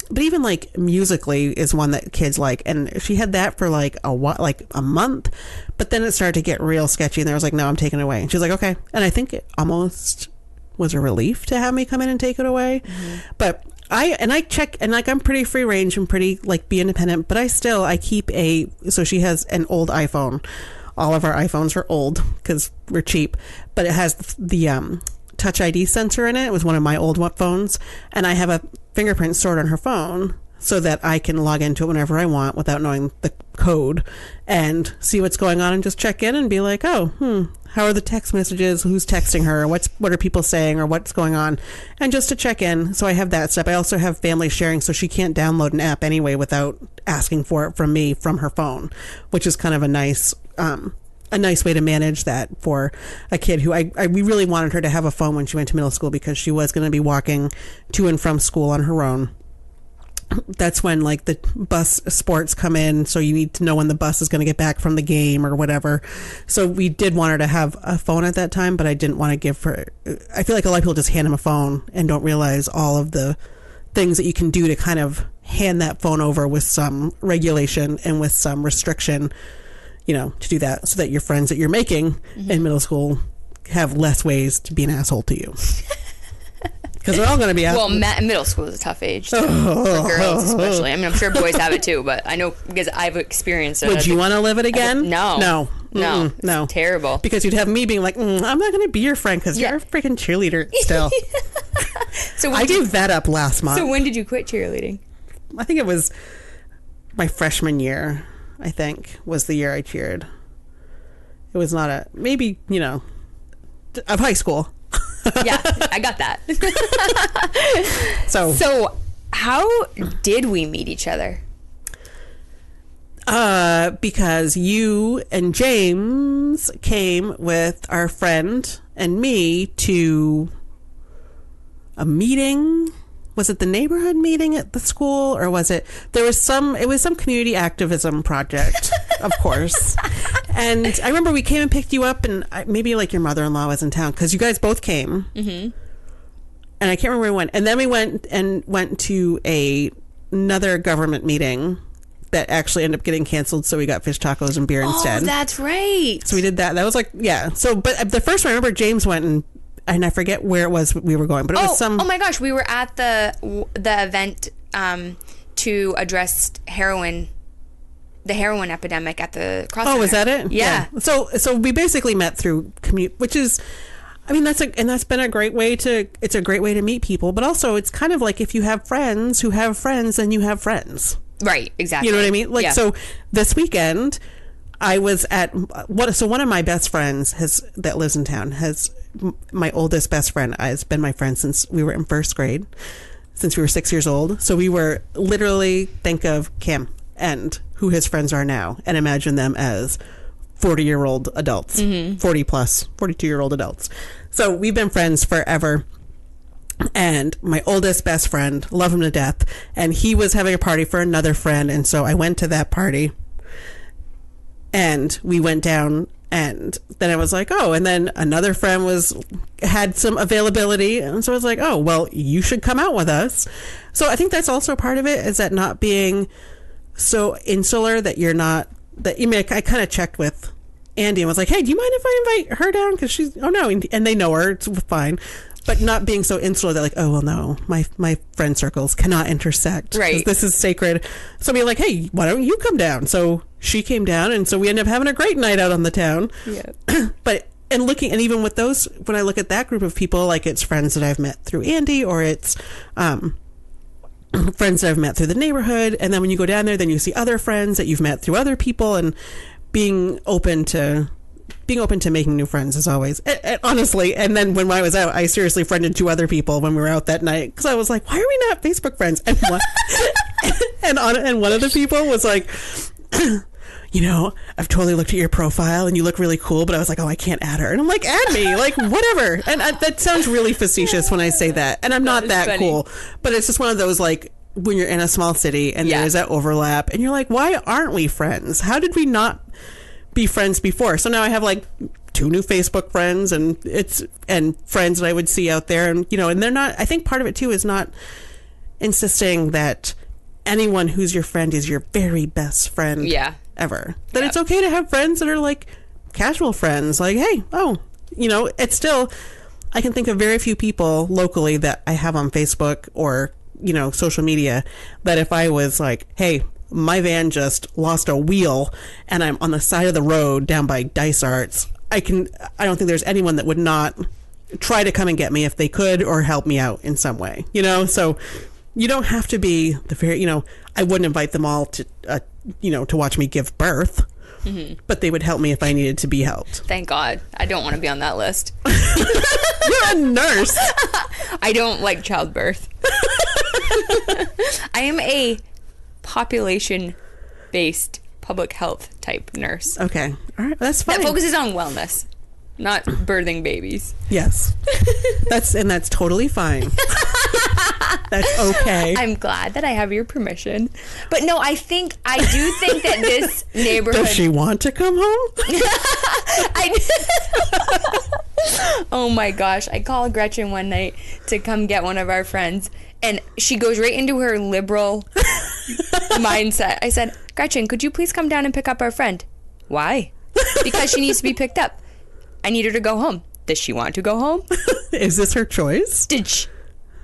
[SPEAKER 1] but even like Musically is one that kids like. And she had that for like a month. But then it started to get real sketchy. And I was like, no, I'm taking it away. And she was like, okay. And I think it almost was a relief to have me come in and take it away. Mm-hmm. But I check, and like I'm pretty free range and pretty like be independent. But I keep so she has an old iPhone. All of our iPhones are old because we're cheap. But it has the Touch ID sensor in it. It was one of my old phones, and I have a fingerprint stored on her phone so that I can log into it whenever I want without knowing the code and see what's going on and just check in and be like, oh, how are the text messages? Who's texting her? What are people saying, or what's going on? And just to check in. So I have that step. I also have family sharing, so she can't download an app anyway without asking for it from me from her phone, which is kind of a nice way to manage that for a kid who we really wanted her to have a phone when she went to middle school, because she was going to be walking to and from school on her own. That's when like the bus sports come in, so you need to know when the bus is going to get back from the game or whatever. So we did want her to have a phone at that time, but I didn't want to give her, I feel like a lot of people just hand them a phone and don't realize all of the things that you can do to kind of hand that phone over with some regulation and with some restriction, to do that, so that your friends that you're making in middle school have less ways to be an asshole to you. Because they're all going to be assholes.
[SPEAKER 2] Well, middle school is a tough age for girls especially. I mean, I'm sure boys have it too, but I know because I've experienced it.
[SPEAKER 1] Would you want to live it again?
[SPEAKER 2] No. No.
[SPEAKER 1] No.
[SPEAKER 2] Terrible. Because
[SPEAKER 1] you'd have me being like, I'm not going to be your friend because you're a freaking cheerleader still. So I gave that up last month.
[SPEAKER 2] So when did you quit cheerleading?
[SPEAKER 1] I think it was my freshman year. I think was the year I cheered. It was not maybe, of high school.
[SPEAKER 2] Yeah, I got that.
[SPEAKER 1] So
[SPEAKER 2] how did we meet each other?
[SPEAKER 1] Because you and James came with our friend and me to a meeting. Was it the neighborhood meeting at the school, or was it some community activism project, of course. And I remember we came and picked you up, and maybe like your mother-in-law was in town, because you guys both came. Mm-hmm. And I can't remember where we went. And then we went to another government meeting that actually ended up getting canceled, so we got fish tacos and beer instead.
[SPEAKER 2] Oh, that's right.
[SPEAKER 1] So we did that. That was like, yeah. So, but the first one, I remember James went and I forget where it was we were going, but it was some...
[SPEAKER 2] Oh my gosh, we were at the event to address the heroin epidemic at the Cross Center.
[SPEAKER 1] Was that it?
[SPEAKER 2] Yeah.
[SPEAKER 1] So we basically met through commute, which is, I mean, that's been a great way to meet people, but also it's kind of like if you have friends who have friends, then you have friends.
[SPEAKER 2] Right, exactly.
[SPEAKER 1] You know what I mean? Like, So this weekend, I was at one of my best friends that lives in town my oldest best friend has been my friend since we were in first grade, since we were 6 years old. So we were literally, think of Kim and who his friends are now, and imagine them as 40-year-old adults, 40 plus, 42-year-old adults. So we've been friends forever. And my oldest best friend, love him to death, and he was having a party for another friend, and so I went to that party. And we went down, and then I was like, and then another friend had some availability, and so I was like, well, you should come out with us. So I think that's also part of it, is that not being so insular that you're not, I kind of checked with Andy and was like, hey, do you mind if I invite her down? Because she's, no, and they know her, it's fine. But not being so insular that like, well, no, my friend circles cannot intersect.
[SPEAKER 2] Right.
[SPEAKER 1] This is sacred. So be like, hey, why don't you come down? So she came down, and so we ended up having a great night out on the town. Yeah. And even with those, when I look at that group of people, like it's friends that I've met through Andy, or it's friends that I've met through the neighborhood. And then when you go down there, then you see other friends that you've met through other people, and being open to making new friends is always, honestly. And then when I was out, I seriously friended 2 other people when we were out that night, because I was like, why are we not Facebook friends? And one, and one of the people was like, I've totally looked at your profile and you look really cool, but I was like, I can't add her. And I'm like, add me, like whatever. And that sounds really facetious when I say that, and I'm not that cool, but it's just one of those, like, when you're in a small city and there's that overlap, and you're like, why aren't we friends? How did we not be friends before? So now I have like 2 new Facebook friends, and friends that I would see out there, and and they're not. I think part of it too is not insisting that anyone who's your friend is your very best friend.
[SPEAKER 2] Yeah.
[SPEAKER 1] Ever. That it's okay to have friends that are like casual friends. Like, hey, it's still. I can think of very few people locally that I have on Facebook or social media that if I was like, hey, my van just lost a wheel and I'm on the side of the road down by Dice Arts, I don't think there's anyone that would not try to come and get me if they could or help me out in some way, so you don't have to be the very, I wouldn't invite them all to to watch me give birth, but they would help me if I needed to be helped.
[SPEAKER 2] Thank God. I don't want to be on that list.
[SPEAKER 1] You're a nurse.
[SPEAKER 2] I don't like childbirth. I am a population-based public health type nurse.
[SPEAKER 1] Okay. All right. That's fine.
[SPEAKER 2] That focuses on wellness, not birthing babies.
[SPEAKER 1] Yes. That's totally fine. That's okay.
[SPEAKER 2] I'm glad that I have your permission. But no, I do think that this neighborhood...
[SPEAKER 1] Does she want to come home?
[SPEAKER 2] Oh my gosh. I called Gretchen one night to come get one of our friends, and she goes right into her liberal mindset. I said, Gretchen, could you please come down and pick up our friend? Why? Because she needs to be picked up. I need her to go home. Does she want to go home?
[SPEAKER 1] Is this her choice?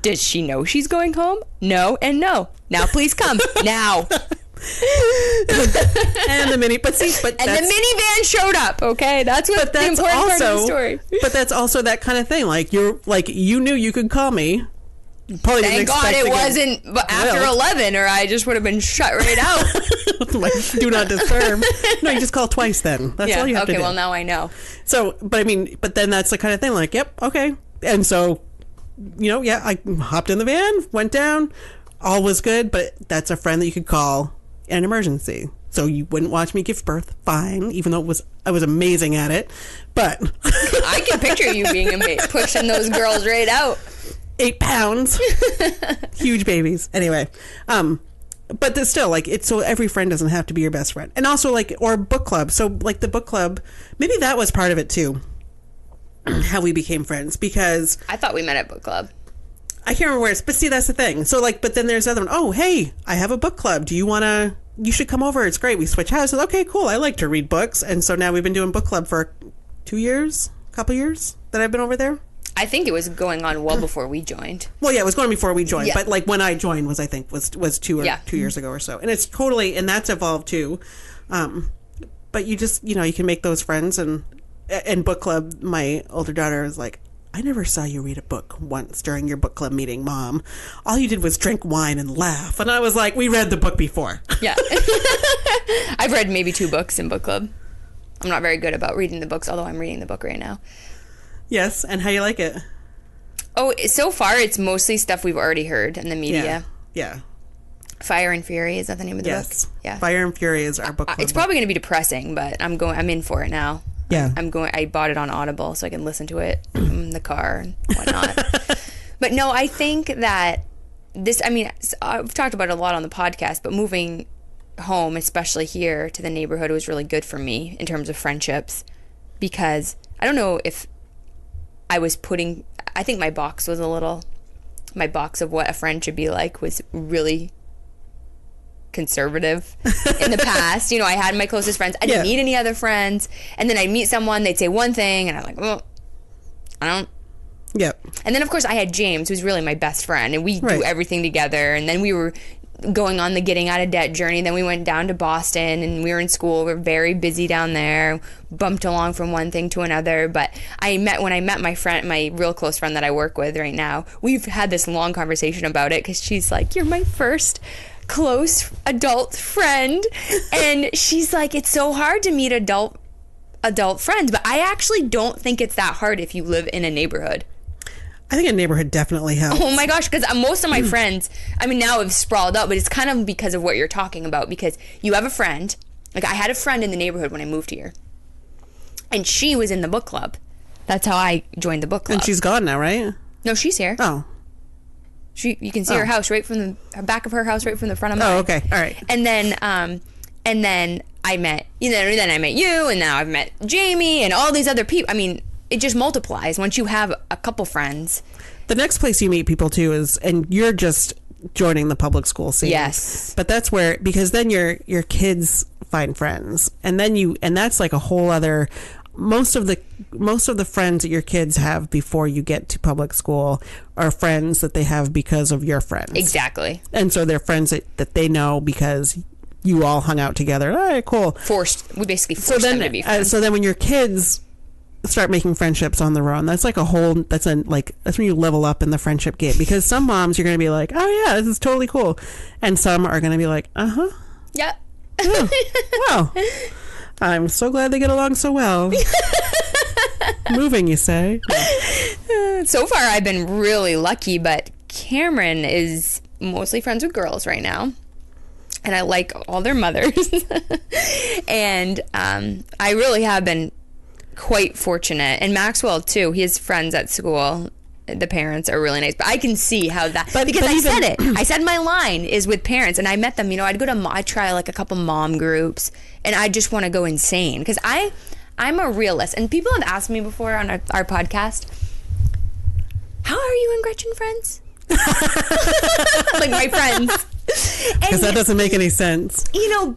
[SPEAKER 2] Does she know she's going home? No and no. Now please come. Now.
[SPEAKER 1] And the
[SPEAKER 2] minivan showed up, okay? That's what the important part of the story.
[SPEAKER 1] But that's also that kind of thing. Like you knew you could call me. Probably
[SPEAKER 2] Thank God it wasn't after 11, or I just would have been shut right out.
[SPEAKER 1] Like, do not disturb. No, you just call twice then. That's all you have to do.
[SPEAKER 2] Okay, well, now I know.
[SPEAKER 1] So, but then that's the kind of thing like, yep, okay. And so, I hopped in the van, went down, all was good, but that's a friend that you could call in an emergency. So you wouldn't watch me give birth, fine, even though I was amazing at it. But
[SPEAKER 2] I can picture you being pushing those girls right out.
[SPEAKER 1] 8 pounds, huge babies. Anyway, but there's still so every friend doesn't have to be your best friend, and also or book club. So the book club, maybe that was part of it too. How we became friends, because
[SPEAKER 2] I thought we met at book club.
[SPEAKER 1] I can't remember where it's, but see, that's the thing. So but then there's the other one. Oh, hey, I have a book club. You should come over. It's great. We switch houses. Okay, cool. I like to read books, and so now we've been doing book club for a couple years that I've been over there.
[SPEAKER 2] I think it was going on well before we joined.
[SPEAKER 1] Well, yeah, it was going before we joined, but when I joined was 2 years ago or so, and it's totally, and that's evolved too. But you just you can make those friends, and in book club, my older daughter was like, I never saw you read a book once during your book club meeting, Mom. All you did was drink wine and laugh, and I was like, we read the book before. Yeah,
[SPEAKER 2] I've read maybe 2 books in book club. I'm not very good about reading the books, although I'm reading the book right now.
[SPEAKER 1] Yes, and how you like it?
[SPEAKER 2] Oh, so far it's mostly stuff we've already heard in the media.
[SPEAKER 1] Yeah.
[SPEAKER 2] Fire and Fury, is that the name of the book? Yeah.
[SPEAKER 1] Fire and Fury is our book club.
[SPEAKER 2] It's probably going to be depressing, but I'm in for it now.
[SPEAKER 1] Yeah.
[SPEAKER 2] I bought it on Audible so I can listen to it in the car and whatnot. But no, I think that I've talked about it a lot on the podcast, but moving home, especially here to the neighborhood, was really good for me in terms of friendships, because I don't know if I think my box of what a friend should be like was really conservative in the past. I had my closest friends. I didn't meet any other friends. And then I'd meet someone, they'd say one thing, and I'm like, well, I don't.
[SPEAKER 1] Yep.
[SPEAKER 2] And then, of course, I had James, who's really my best friend, and we do everything together. And then we were going on the getting out of debt journey. Then we went down to Boston, and we were in school. We were very busy down there, bumped along from one thing to another. But when I met my friend, my real close friend that I work with right now, we've had this long conversation about it, because she's like, you're my first close adult friend. And she's like, it's so hard to meet adult friends, but I actually don't think it's that hard if you live in a neighborhood.
[SPEAKER 1] I think a neighborhood definitely helps.
[SPEAKER 2] Oh my gosh, because most of my friends, now have sprawled out, but it's kind of because of what you're talking about, because you have a friend. Like, I had a friend in the neighborhood when I moved here, and she was in the book club. That's how I joined the book club.
[SPEAKER 1] And she's gone now, right?
[SPEAKER 2] No, she's here.
[SPEAKER 1] Oh.
[SPEAKER 2] You can see her house right from the back of her house, right from the front of mine.
[SPEAKER 1] Oh, okay. All right.
[SPEAKER 2] And then And then I met, you, and now I've met Jamie and all these other people. I mean, it just multiplies once you have a couple friends.
[SPEAKER 1] The next place you meet people too is, and you're just joining the public school scene.
[SPEAKER 2] Yes.
[SPEAKER 1] But that's where, because then your kids find friends, and then that's like a whole other, most of the friends that your kids have before you get to public school are friends that they have because of your friends.
[SPEAKER 2] Exactly.
[SPEAKER 1] And so they're friends that they know because you all hung out together. All right, cool.
[SPEAKER 2] We basically forced them to be friends.
[SPEAKER 1] So then when your kids start making friendships on their own, that's like that's when you level up in the friendship game, because some moms you're going to be like, oh yeah, this is totally cool, and some are going to be like,
[SPEAKER 2] yeah.
[SPEAKER 1] Well, I'm so glad they get along so well. Moving, you say?
[SPEAKER 2] So far I've been really lucky, but Cameron is mostly friends with girls right now, and I like all their mothers. And I really have been quite fortunate. And Maxwell too, he has friends at school, the parents are really nice, but I can see how that, because I said my line is with parents, and I met them, I try like a couple mom groups, and I just want to go insane because I'm a realist. And people have asked me before on our podcast, how are you and Gretchen friends? Like my friends.
[SPEAKER 1] Because that doesn't make any sense.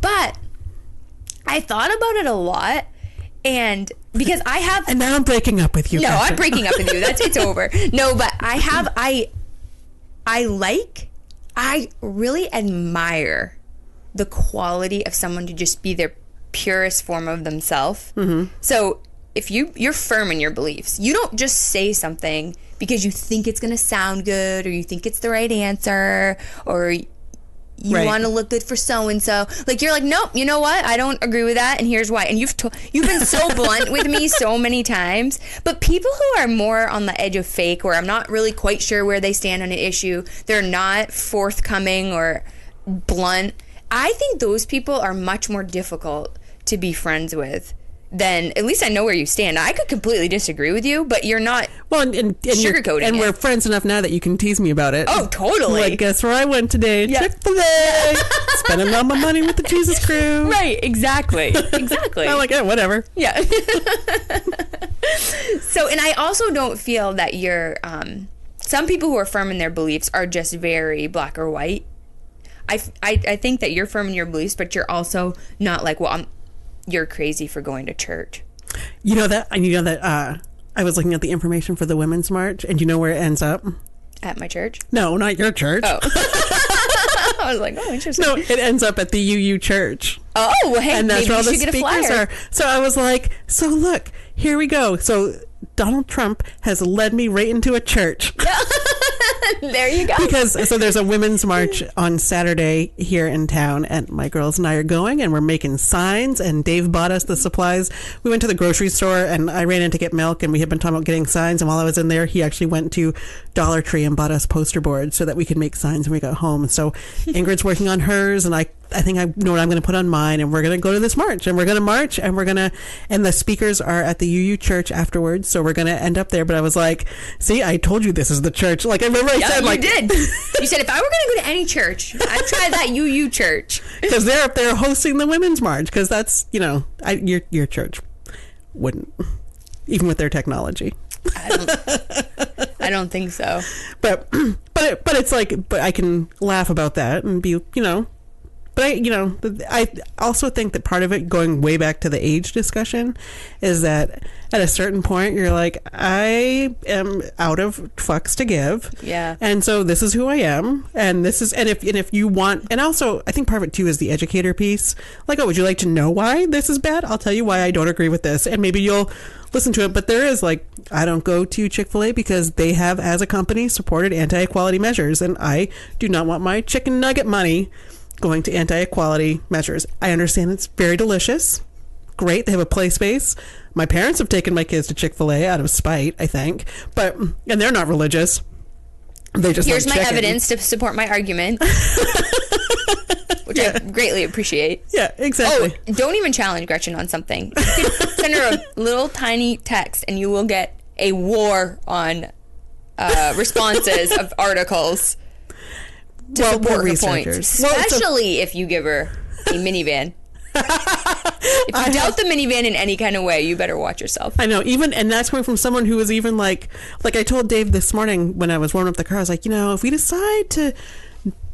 [SPEAKER 2] But I thought about it a lot, and because I have...
[SPEAKER 1] And now I'm breaking up with you.
[SPEAKER 2] No,
[SPEAKER 1] Gretchen.
[SPEAKER 2] I'm breaking up with you. It's over. No, but I really admire the quality of someone to just be their purest form of themselves. Mm-hmm. So if you're firm in your beliefs, you don't just say something because you think it's going to sound good, or you think it's the right answer, or you want to look good for so-and-so. Like, you're like, nope, you know what? I don't agree with that, and here's why. And you've been so blunt with me so many times. But people who are more on the edge of fake, where I'm not really quite sure where they stand on an issue, they're not forthcoming or blunt, I think those people are much more difficult to be friends with. Then at least I know where you stand. I could completely disagree with you, but you're not sugarcoating
[SPEAKER 1] and
[SPEAKER 2] it.
[SPEAKER 1] we're friends enough now that you can tease me about it.
[SPEAKER 2] Oh, totally.
[SPEAKER 1] Like, guess where I went today?
[SPEAKER 2] Yeah.
[SPEAKER 1] Chick-fil-A. Spending all my money with the Jesus crew.
[SPEAKER 2] Right, exactly.
[SPEAKER 1] I'm like, whatever.
[SPEAKER 2] Yeah. So, and I also don't feel that you're, some people who are firm in their beliefs are just very black or white. I think that you're firm in your beliefs, but you're also not like, you're crazy for going to church.
[SPEAKER 1] You know that I was looking at the information for the Women's March, and you know where it ends up?
[SPEAKER 2] At my church?
[SPEAKER 1] No, not your church.
[SPEAKER 2] Oh. I was like, interesting.
[SPEAKER 1] No, it ends up at the UU church.
[SPEAKER 2] Oh, well, hey,
[SPEAKER 1] and that's
[SPEAKER 2] maybe
[SPEAKER 1] where all
[SPEAKER 2] you
[SPEAKER 1] the
[SPEAKER 2] should get a
[SPEAKER 1] speakers
[SPEAKER 2] flyer.
[SPEAKER 1] are. So I was like, so look, here we go. So Donald Trump has led me right into a church.
[SPEAKER 2] Yeah. There you go.
[SPEAKER 1] So there's a women's march on Saturday here in town, and my girls and I are going, and we're making signs, and Dave bought us the supplies. We went to the grocery store, and I ran in to get milk, and we had been talking about getting signs, and while I was in there, he actually went to Dollar Tree and bought us poster boards so that we could make signs when we got home. So Ingrid's working on hers, and I think I know what I'm going to put on mine, and we're going to go to this march, and we're going to march, and and the speakers are at the UU church afterwards, so we're going to end up there. But I was like, see, I told you this is the church. Like, I remember I said, like,
[SPEAKER 2] you did. You said, if I were going to go to any church, I'd try that UU church.
[SPEAKER 1] Because they're up there hosting the women's march, because that's, your church wouldn't, even with their technology.
[SPEAKER 2] I don't think so.
[SPEAKER 1] But it's like, but I can laugh about that and be, But I also think that part of it, going way back to the age discussion, is that at a certain point you're like, I am out of fucks to give.
[SPEAKER 2] Yeah.
[SPEAKER 1] And so this is who I am, and if you want, and also I think part of it too is the educator piece. Like, oh, would you like to know why this is bad? I'll tell you why I don't agree with this, and maybe you'll listen to it. But there is, like, I don't go to Chick-fil-A because they have, as a company, supported anti-equality measures, and I do not want my chicken nugget money going to anti-equality measures. I understand it's very delicious. Great, they have a play space. My parents have taken my kids to Chick-fil-A out of spite, I think. And they're not religious. They just
[SPEAKER 2] Here's
[SPEAKER 1] like
[SPEAKER 2] my
[SPEAKER 1] chicken.
[SPEAKER 2] evidence to support my argument. Which I greatly appreciate.
[SPEAKER 1] Yeah, exactly.
[SPEAKER 2] Oh, don't even challenge Gretchen on something. You can send her a little tiny text and you will get a war on responses of articles to support her points. Especially if you give her a minivan. If you doubt the minivan in any kind of way, you better watch yourself.
[SPEAKER 1] I know, and that's coming from someone who was even like I told Dave this morning when I was warming up the car, I was like, if we decide to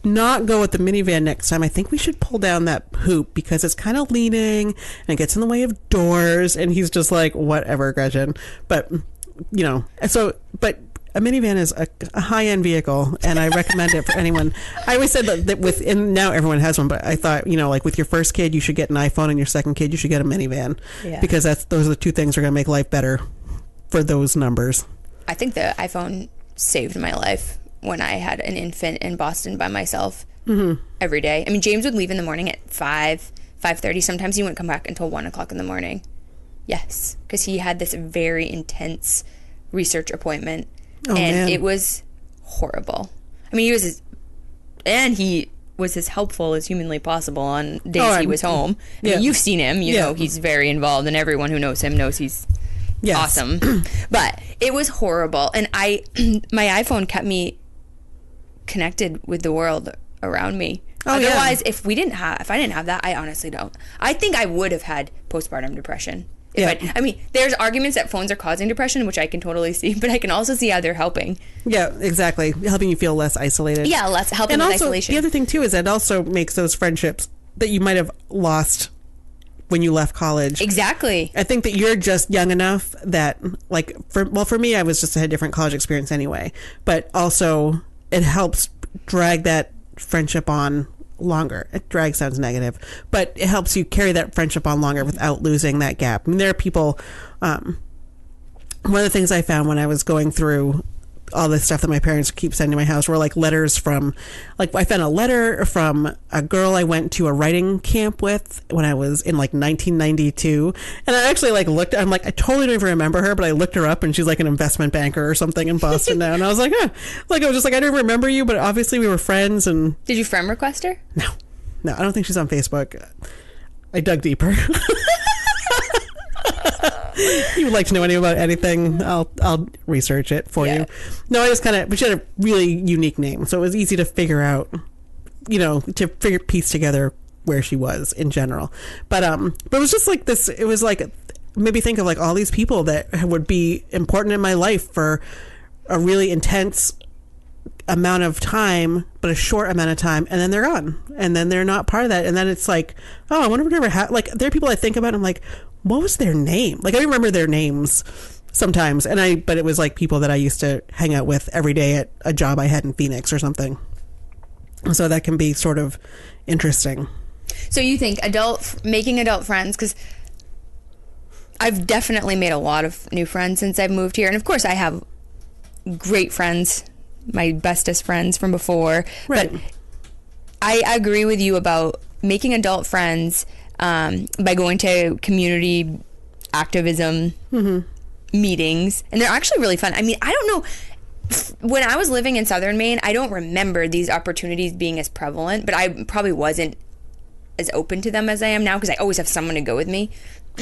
[SPEAKER 1] not go with the minivan next time, I think we should pull down that hoop because it's kind of leaning and it gets in the way of doors. And he's just like, whatever, Gretchen. But, but a minivan is a high-end vehicle, and I recommend it for anyone. I always said that and now everyone has one, but I thought, like with your first kid, you should get an iPhone, and your second kid, you should get a minivan. Yeah. Because those are the two things that are going to make life better for those numbers.
[SPEAKER 2] I think the iPhone saved my life when I had an infant in Boston by myself every day. I mean, James would leave in the morning at 5:30. Sometimes he wouldn't come back until 1 o'clock in the morning. Yes, because he had this very intense research appointment. Oh, and man. It was horrible. I mean, he was as helpful as humanly possible on days he was home. I mean, you've seen him. You know he's very involved, and everyone who knows him knows he's awesome. But it was horrible. And my iPhone kept me connected with the world around me. Otherwise, if I didn't have that, I honestly don't. I think I would have had postpartum depression. I mean, there's arguments that phones are causing depression, which I can totally see, but I can also see how they're helping.
[SPEAKER 1] Yeah, exactly. Helping you feel less isolated.
[SPEAKER 2] Yeah, helping with isolation.
[SPEAKER 1] The other thing, too, is that also makes those friendships that you might have lost when you left college.
[SPEAKER 2] Exactly.
[SPEAKER 1] I think that you're just young enough that, for me, I was just had a different college experience anyway, but also it helps drag that friendship on longer. Drag sounds negative, but it helps you carry that friendship on longer without losing that gap. I mean, there are people, one of the things I found when I was going through all this stuff that my parents keep sending to my house were letters from, I found a letter from a girl I went to a writing camp with when I was in 1992, and I actually I'm I totally don't even remember her, but I looked her up and she's an investment banker or something in Boston now, and I was like, I was just I don't remember you, but obviously we were friends. And
[SPEAKER 2] did you friend request her?
[SPEAKER 1] No, I don't think she's on Facebook. I dug deeper. You would like to know about anything, I'll research it for you. No, I just but she had a really unique name, so it was easy to figure out, piece together where she was in general. But it was just this. It was made me think of all these people that would be important in my life for a really intense amount of time, but a short amount of time, and then they're gone, and then they're not part of that, and then it's I wonder what ever happened. There are people I think about, and I'm like, what was their name? I remember their names sometimes, but it was people that I used to hang out with every day at a job I had in Phoenix or something. So that can be sort of interesting.
[SPEAKER 2] So you think making adult friends, because I've definitely made a lot of new friends since I've moved here, and of course I have great friends, my bestest friends from before. Right. But I agree with you about making adult friends by going to community activism meetings, and they're actually really fun. I mean, I don't know, when I was living in Southern Maine, I don't remember these opportunities being as prevalent, but I probably wasn't as open to them as I am now because I always have someone to go with me.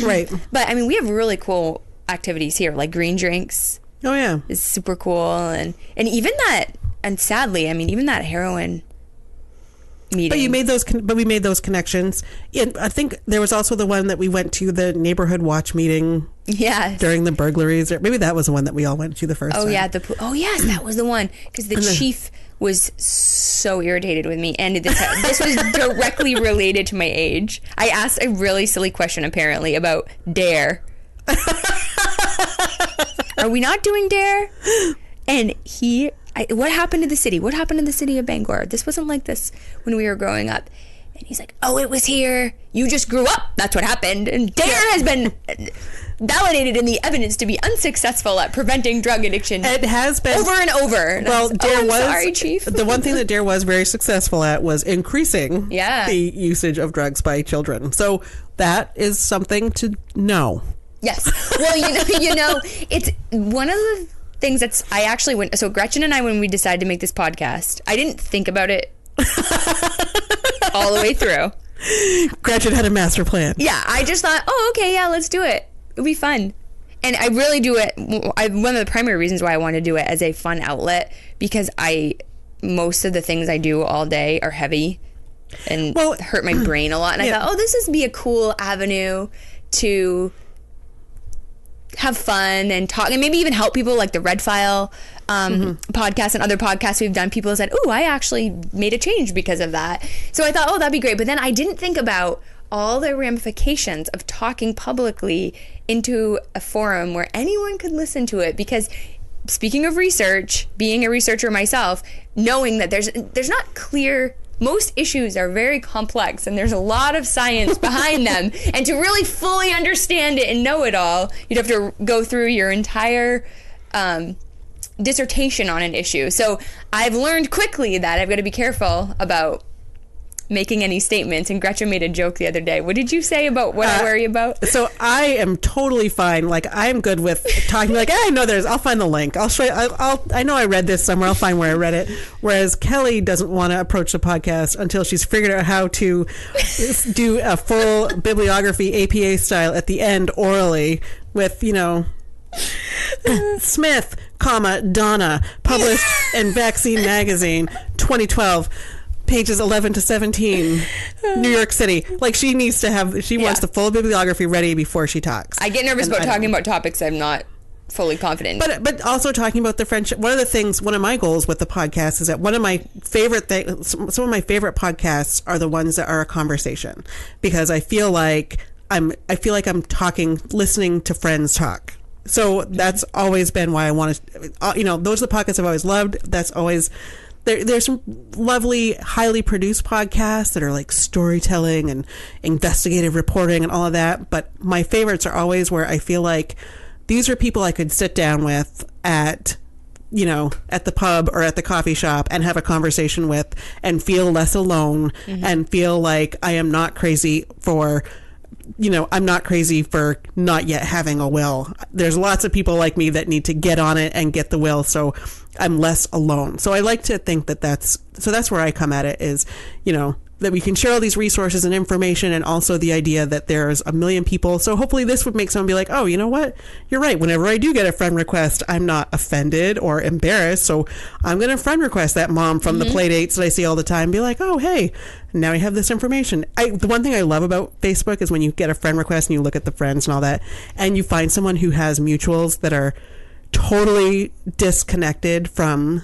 [SPEAKER 1] Right.
[SPEAKER 2] But I mean, we have really cool activities here, like green drinks.
[SPEAKER 1] Oh yeah,
[SPEAKER 2] is super cool, and even that, and sadly, I mean, even that heroin meeting.
[SPEAKER 1] But we made those connections. And I think there was also the one that we went to, the neighborhood watch meeting.
[SPEAKER 2] Yes.
[SPEAKER 1] During the burglaries, or maybe that was the one that we all went to the first time.
[SPEAKER 2] Yeah, yes, that was the one, because the chief was so irritated with me, and this was directly related to my age. I asked a really silly question apparently about DARE. Are we not doing DARE? And what happened to the city? What happened to the city of Bangor? This wasn't like this when we were growing up. And he's like, oh, it was here. You just grew up. That's what happened. And DARE has been validated in the evidence to be unsuccessful at preventing drug addiction.
[SPEAKER 1] It has been.
[SPEAKER 2] Over and over. And
[SPEAKER 1] well, DARE was.
[SPEAKER 2] Sorry, Chief.
[SPEAKER 1] The one thing that DARE was very successful at was increasing the usage of drugs by children. So that is something to know.
[SPEAKER 2] Yes. Well, you know, it's one of the things I actually went. So Gretchen and I, when we decided to make this podcast, I didn't think about it all the way through.
[SPEAKER 1] Gretchen had a master plan.
[SPEAKER 2] Yeah, I just thought, oh, okay, yeah, let's do it. It'll be fun. And I really do it. One of the primary reasons why I want to do it as a fun outlet, because most of the things I do all day are heavy and
[SPEAKER 1] Well,
[SPEAKER 2] hurt my brain a lot. And I thought, oh, this would be a cool avenue to have fun and talk, and maybe even help people, like the Red File podcast and other podcasts we've done. People said, oh, I actually made a change because of that. So I thought, oh, that'd be great. But then I didn't think about all the ramifications of talking publicly into a forum where anyone could listen to it. Because speaking of research, being a researcher myself, knowing that there's not clear, most issues are very complex and there's a lot of science behind them. And to really fully understand it and know it all, you'd have to go through your entire dissertation on an issue. So I've learned quickly that I've got to be careful about making any statements. And Gretchen made a joke the other day. What did you say about what I worry about?
[SPEAKER 1] So I am totally fine. Like, I'm good with talking. Like, I know I'll find the link. I'll show you. I know I read this somewhere. I'll find where I read it. Whereas Kelley doesn't want to approach the podcast until she's figured out how to do a full bibliography, APA style, at the end orally with, Smith, Donna, published in Vaccine Magazine, 2012. Pages 11 to 17, New York City. Like, she needs to have, she wants the full bibliography ready before she talks.
[SPEAKER 2] I get nervous about talking about topics I'm not fully confident in.
[SPEAKER 1] But also talking about the friendship. One of my goals with the podcast is that one of my favorite things, some of my favorite podcasts are the ones that are a conversation, because I feel like I'm listening to friends talk. So that's always been why I want to, those are the podcasts I've always loved. That's always, there's some lovely, highly produced podcasts that are like storytelling and investigative reporting and all of that. But my favorites are always where I feel like these are people I could sit down with at the pub or at the coffee shop and have a conversation with and feel less alone and feel like I am not crazy for not yet having a will. There's lots of people like me that need to get on it and get the will, so I'm less alone. So I like to think that's where I come at it, is, that we can share all these resources and information, and also the idea that there's a million people. So hopefully this would make someone be like, oh, you know what? You're right. Whenever I do get a friend request, I'm not offended or embarrassed. So I'm going to friend request that mom from the play dates that I see all the time, be like, oh, hey, now we have this information. The one thing I love about Facebook is when you get a friend request and you look at the friends and all that, and you find someone who has mutuals that are totally disconnected from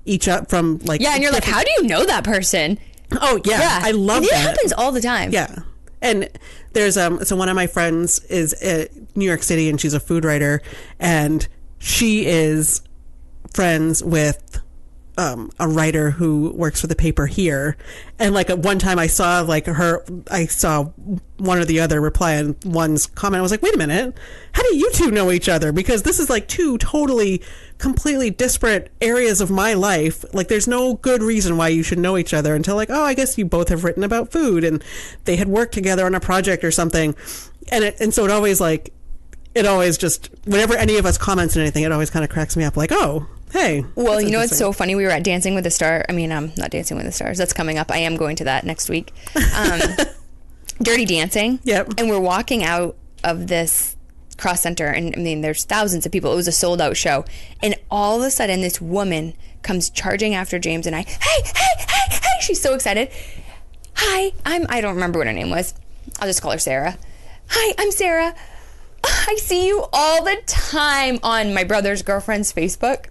[SPEAKER 1] and you're
[SPEAKER 2] like, how do you know that person?
[SPEAKER 1] Oh yeah. I love that.
[SPEAKER 2] It happens all the time.
[SPEAKER 1] Yeah. And there's so one of my friends is in New York City, and she's a food writer, and she is friends with a writer who works for the paper here. And like at one time I saw one or the other reply on one's comment. I was like, wait a minute, how do you two know each other? Because this is like two totally, completely disparate areas of my life. Like, there's no good reason why you should know each other until like, oh, I guess you both have written about food and they had worked together on a project or something. And so it always just, whenever any of us comments on anything, it always kind of cracks me up, like, oh, hey.
[SPEAKER 2] Well, it's so funny. We were at Dancing with the Stars. I mean, not Dancing with the Stars. That's coming up. I am going to that next week. Dirty Dancing.
[SPEAKER 1] Yep.
[SPEAKER 2] And we're walking out of this cross center, and I mean, there's thousands of people. It was a sold out show. And all of a sudden, this woman comes charging after James and I. Hey. She's so excited. Hi, I don't remember what her name was. I'll just call her Sarah. Hi, I'm Sarah. I see you all the time on my brother's girlfriend's Facebook.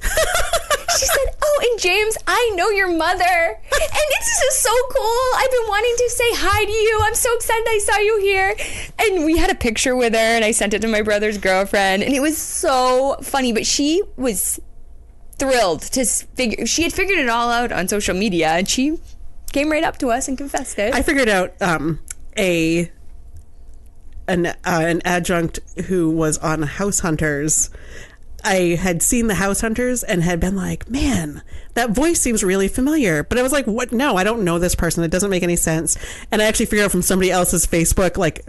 [SPEAKER 2] She said, oh, and James, I know your mother. And it's just so cool. I've been wanting to say hi to you. I'm so excited I saw you here. And we had a picture with her, and I sent it to my brother's girlfriend. And it was so funny. But she was thrilled to she had figured it all out on social media, and she came right up to us and confessed it.
[SPEAKER 1] I figured out an adjunct who was on House Hunters. I had seen the House Hunters and had been like, man, that voice seems really familiar. But I was like, what? No, I don't know this person. It doesn't make any sense. And I actually figured out from somebody else's Facebook, like,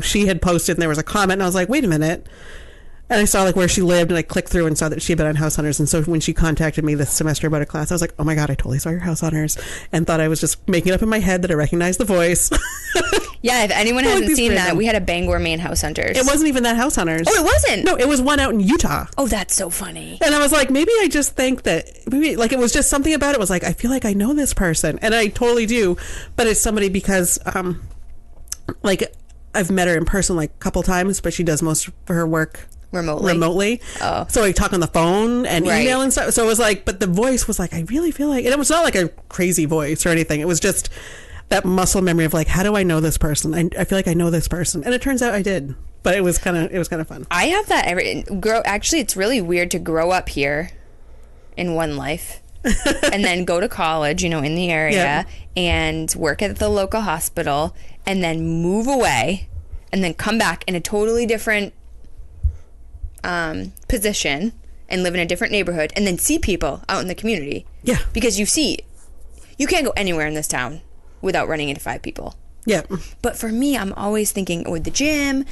[SPEAKER 1] she had posted and there was a comment, and I was like, wait a minute. And I saw like where she lived, and I clicked through and saw that she had been on House Hunters. And so when she contacted me this semester about a class, I was like, oh my God, I totally saw your House Hunters, and thought I was just making it up in my head that I recognized the voice.
[SPEAKER 2] Yeah, if anyone hasn't seen that, we had a Bangor, Maine House Hunters.
[SPEAKER 1] It wasn't even that House Hunters.
[SPEAKER 2] Oh, it wasn't?
[SPEAKER 1] No, it was one out in Utah.
[SPEAKER 2] Oh, that's so funny.
[SPEAKER 1] And I was like, maybe I just think that, maybe like it was just something about it was like, I feel like I know this person. And I totally do. But it's somebody because, like, I've met her in person like a couple times, but she does most of her work remotely.
[SPEAKER 2] Oh.
[SPEAKER 1] So I talk on the phone and email and stuff. So it was like, but the voice was like, I really feel like, and it was not like a crazy voice or anything. It was just that muscle memory of like, how do I know this person? I feel like I know this person. And it turns out I did. But it was kind of fun.
[SPEAKER 2] I have that actually, it's really weird to grow up here in one life and then go to college, in the area and work at the local hospital and then move away and then come back in a totally different position and live in a different neighborhood and then see people out in the community.
[SPEAKER 1] Yeah.
[SPEAKER 2] Because you can't go anywhere in this town without running into 5 people.
[SPEAKER 1] Yeah.
[SPEAKER 2] But for me, I'm always thinking with the gym,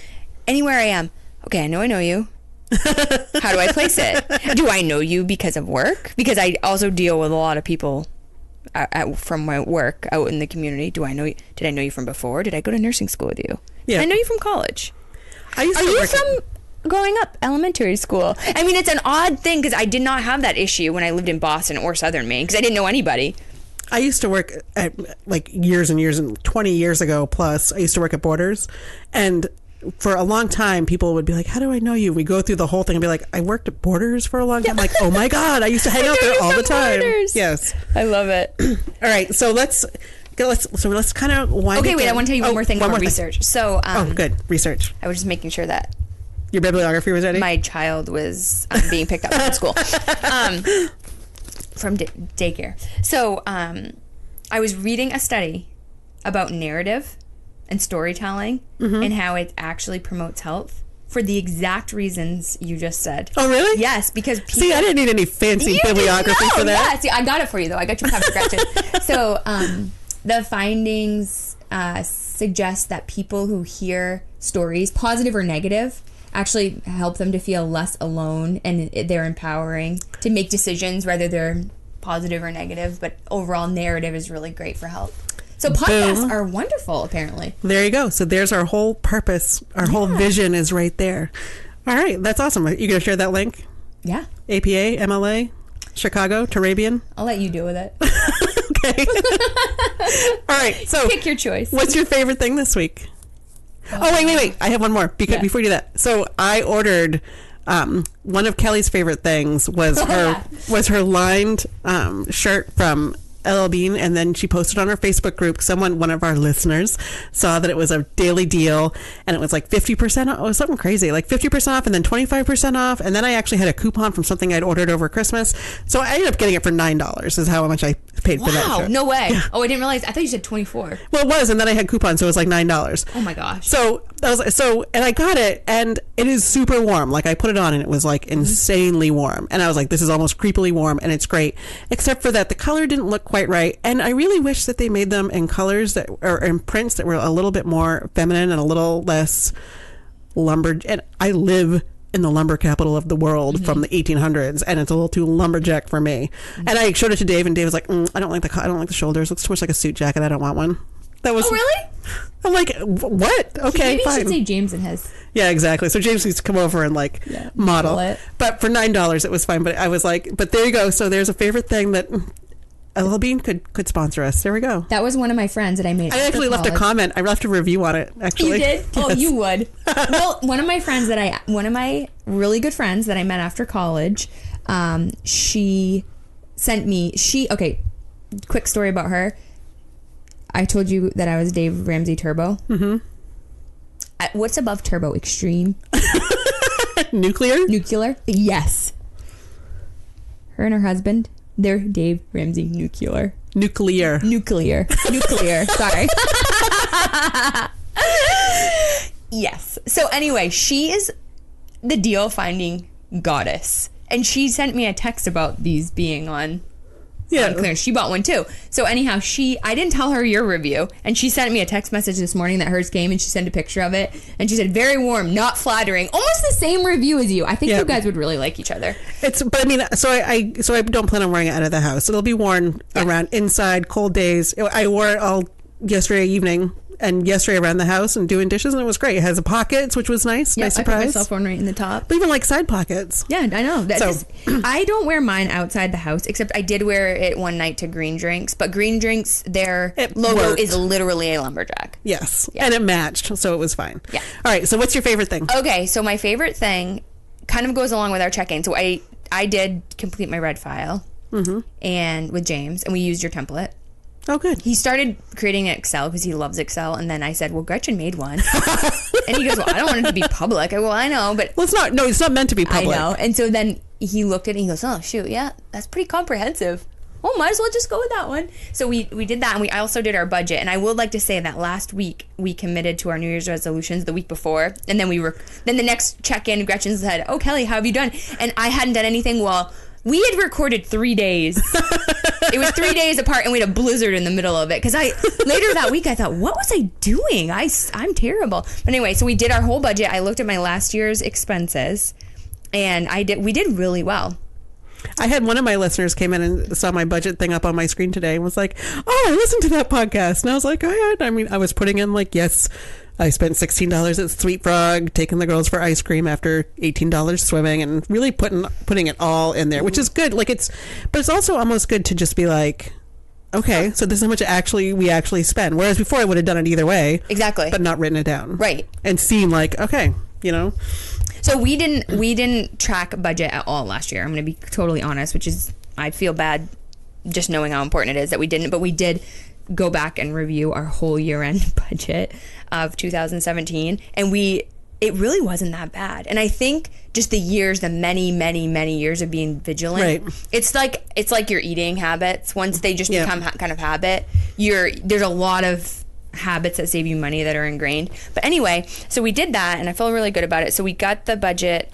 [SPEAKER 2] anywhere I am, okay, I know you. How do I place it? Do I know you because of work? Because I also deal with a lot of people from my work out in the community. Do I know you? Did I know you from before? Did I go to nursing school with you?
[SPEAKER 1] Yeah.
[SPEAKER 2] I know you from college.
[SPEAKER 1] Are you
[SPEAKER 2] from growing up elementary school? I mean, it's an odd thing because I did not have that issue when I lived in Boston or Southern Maine because I didn't know anybody.
[SPEAKER 1] I used to work at like years and years and 20 years ago plus, I used to work at Borders, and for a long time people would be like, how do I know you? We go through the whole thing and be like, I worked at Borders for a long time. I'm like, oh my God, I used to hang out there all the time.
[SPEAKER 2] Borders.
[SPEAKER 1] Yes.
[SPEAKER 2] I love it.
[SPEAKER 1] All right, so let's kind of wind
[SPEAKER 2] Okay,
[SPEAKER 1] it
[SPEAKER 2] wait,
[SPEAKER 1] down.
[SPEAKER 2] I want to tell you one more thing about research. So,
[SPEAKER 1] good. Research.
[SPEAKER 2] I was just making sure that
[SPEAKER 1] Your bibliography was ready?
[SPEAKER 2] my child was being picked up from school. From daycare. So, I was reading a study about narrative and storytelling and how it actually promotes health for the exact reasons you just said.
[SPEAKER 1] Oh, really?
[SPEAKER 2] Yes, because people...
[SPEAKER 1] See, I didn't need any fancy bibliography for that.
[SPEAKER 2] Yeah, see, I got it for you, though. I got you covered, Gretchen. So, the findings suggest that people who hear stories, positive or negative, actually help them to feel less alone, and they're empowering to make decisions, whether they're positive or negative, but overall narrative is really great for health. So podcasts are wonderful, apparently.
[SPEAKER 1] There you go. So there's our whole purpose. Our whole vision is right there. All right. That's awesome. You going to share that link?
[SPEAKER 2] Yeah.
[SPEAKER 1] APA, MLA, Chicago, Turabian?
[SPEAKER 2] I'll let you deal with it.
[SPEAKER 1] Okay. All right. So
[SPEAKER 2] pick your choice.
[SPEAKER 1] What's your favorite thing this week? Oh, wait. I have one more before you do that. So I ordered... one of Kelley's favorite things was her lined shirt from LL Bean, and then she posted on her Facebook group. One of our listeners saw that it was a daily deal, and it was like 50% off. It was something crazy, like 50% off, and then 25% off. And then I actually had a coupon from something I'd ordered over Christmas, so I ended up getting it for $9. Is how much I paid for that.
[SPEAKER 2] Wow, no way! Yeah. Oh, I didn't realize. I thought you said 24.
[SPEAKER 1] Well, it was, and then I had coupons, so it was like $9.
[SPEAKER 2] Oh my gosh!
[SPEAKER 1] So and I got it, and it is super warm. Like I put it on, and it was like insanely warm, and I was like, this is almost creepily warm, and it's great, except for that the color didn't look quite right, and I really wish that they made them in colors or in prints that were a little bit more feminine and a little less lumber. And I live in the lumber capital of the world from the 1800s, and it's a little too lumberjack for me. And I showed it to Dave, and Dave was like, I don't like the shoulders. It looks too much like a suit jacket. I don't want one. That was.
[SPEAKER 2] Oh, really?
[SPEAKER 1] I'm like, what? Okay,
[SPEAKER 2] maybe
[SPEAKER 1] fine.
[SPEAKER 2] You should say James and his.
[SPEAKER 1] Yeah, exactly. So James needs to come over and model
[SPEAKER 2] it.
[SPEAKER 1] But for $9, it was fine. But I was like, but there you go. So there's a favorite thing that LL Bean could sponsor us. There we go.
[SPEAKER 2] That was one of my friends that I made.
[SPEAKER 1] I actually left a comment. I left a review on it. Actually,
[SPEAKER 2] you did?
[SPEAKER 1] Yes.
[SPEAKER 2] Oh, you would. Well, one of my really good friends that I met after college, she sent me. Okay, quick story about her. I told you that I was Dave Ramsey Turbo. Mm-hmm. What's above turbo? Extreme? Nuclear? Yes. Her and her husband, they're Dave Ramsey Nuclear. Sorry. Yes. So anyway, she is the deal finding goddess. And she sent me a text about these being on
[SPEAKER 1] Yeah.
[SPEAKER 2] on clearance. She bought one too. So anyhow, I didn't tell her your review, and she sent me a text message this morning that hers came, and she sent a picture of it, and she said, very warm, not flattering, almost the same review as you. I think you guys would really like each other.
[SPEAKER 1] But I mean, so I don't plan on wearing it out of the house. It'll be worn around inside cold days. I wore it all yesterday evening and yesterday around the house and doing dishes, and it was great. It has the pockets, which was nice. Nice surprise.
[SPEAKER 2] I put my cell phone right in the top.
[SPEAKER 1] But even like side pockets.
[SPEAKER 2] Yeah, I know. I don't wear mine outside the house, except I did wear it one night to Green Drinks. But Green Drinks, their logo is literally a lumberjack.
[SPEAKER 1] Yes. Yeah. And it matched, so it was fine.
[SPEAKER 2] Yeah.
[SPEAKER 1] All right, so what's your favorite thing?
[SPEAKER 2] Okay, so my favorite thing kind of goes along with our check-in. So I did complete my red file and with James, and we used your template.
[SPEAKER 1] Oh, good.
[SPEAKER 2] He started creating Excel because he loves Excel, and then I said, well, Gretchen made one. And he goes, well, I don't want it to be public. I go, well, I know, but...
[SPEAKER 1] Well, it's not meant to be public.
[SPEAKER 2] I know. And so then he looked at it and he goes, oh, shoot, yeah, that's pretty comprehensive. Oh, might as well just go with that one. So we did that, and we also did our budget. And I would like to say that last week we committed to our New Year's resolutions the week before, and then then the next check-in, Gretchen said, oh, Kelley, how have you done? And I hadn't done anything. Well, we had recorded 3 days. It was 3 days apart, and we had a blizzard in the middle of it. Because later that week, I thought, what was I doing? I'm terrible. But anyway, so we did our whole budget. I looked at my last year's expenses, and we did really well.
[SPEAKER 1] I had one of my listeners came in and saw my budget thing up on my screen today and was like, oh, I listened to that podcast. And I was like, oh, yeah. I mean, I was putting in like, yes, I spent $16 at Sweet Frog, taking the girls for ice cream after $18 swimming, and really putting it all in there, which is good. But it's also almost good to just be like, okay, so this is how much we actually spend. Whereas before I would have done it either way.
[SPEAKER 2] Exactly.
[SPEAKER 1] But not written it down.
[SPEAKER 2] Right.
[SPEAKER 1] And seen like, okay, So
[SPEAKER 2] we didn't track budget at all last year. I'm going to be totally honest, which is, I feel bad just knowing how important it is that we didn't, but we did go back and review our whole year-end budget of 2017, and it really wasn't that bad. And I think just the many, many, many years of being vigilant,
[SPEAKER 1] right.
[SPEAKER 2] It's like your eating habits. Once they just become kind of habit, there's a lot of habits that save you money that are ingrained. But anyway, so we did that, and I feel really good about it. So we got the budget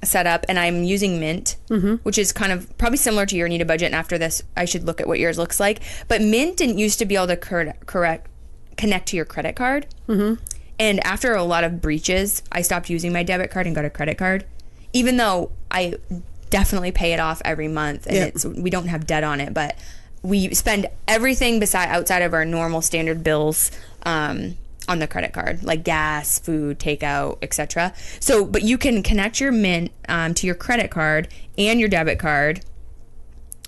[SPEAKER 2] set up, and I'm using Mint, which is kind of probably similar to your Need a Budget. And after this, I should look at what yours looks like. But Mint didn't used to be able to connect to your credit card. And after a lot of breaches, I stopped using my debit card and got a credit card, even though I definitely pay it off every month, and we don't have debt on it, but we spend everything outside of our normal standard bills on the credit card, like gas, food, takeout, etc. So, but you can connect your Mint to your credit card and your debit card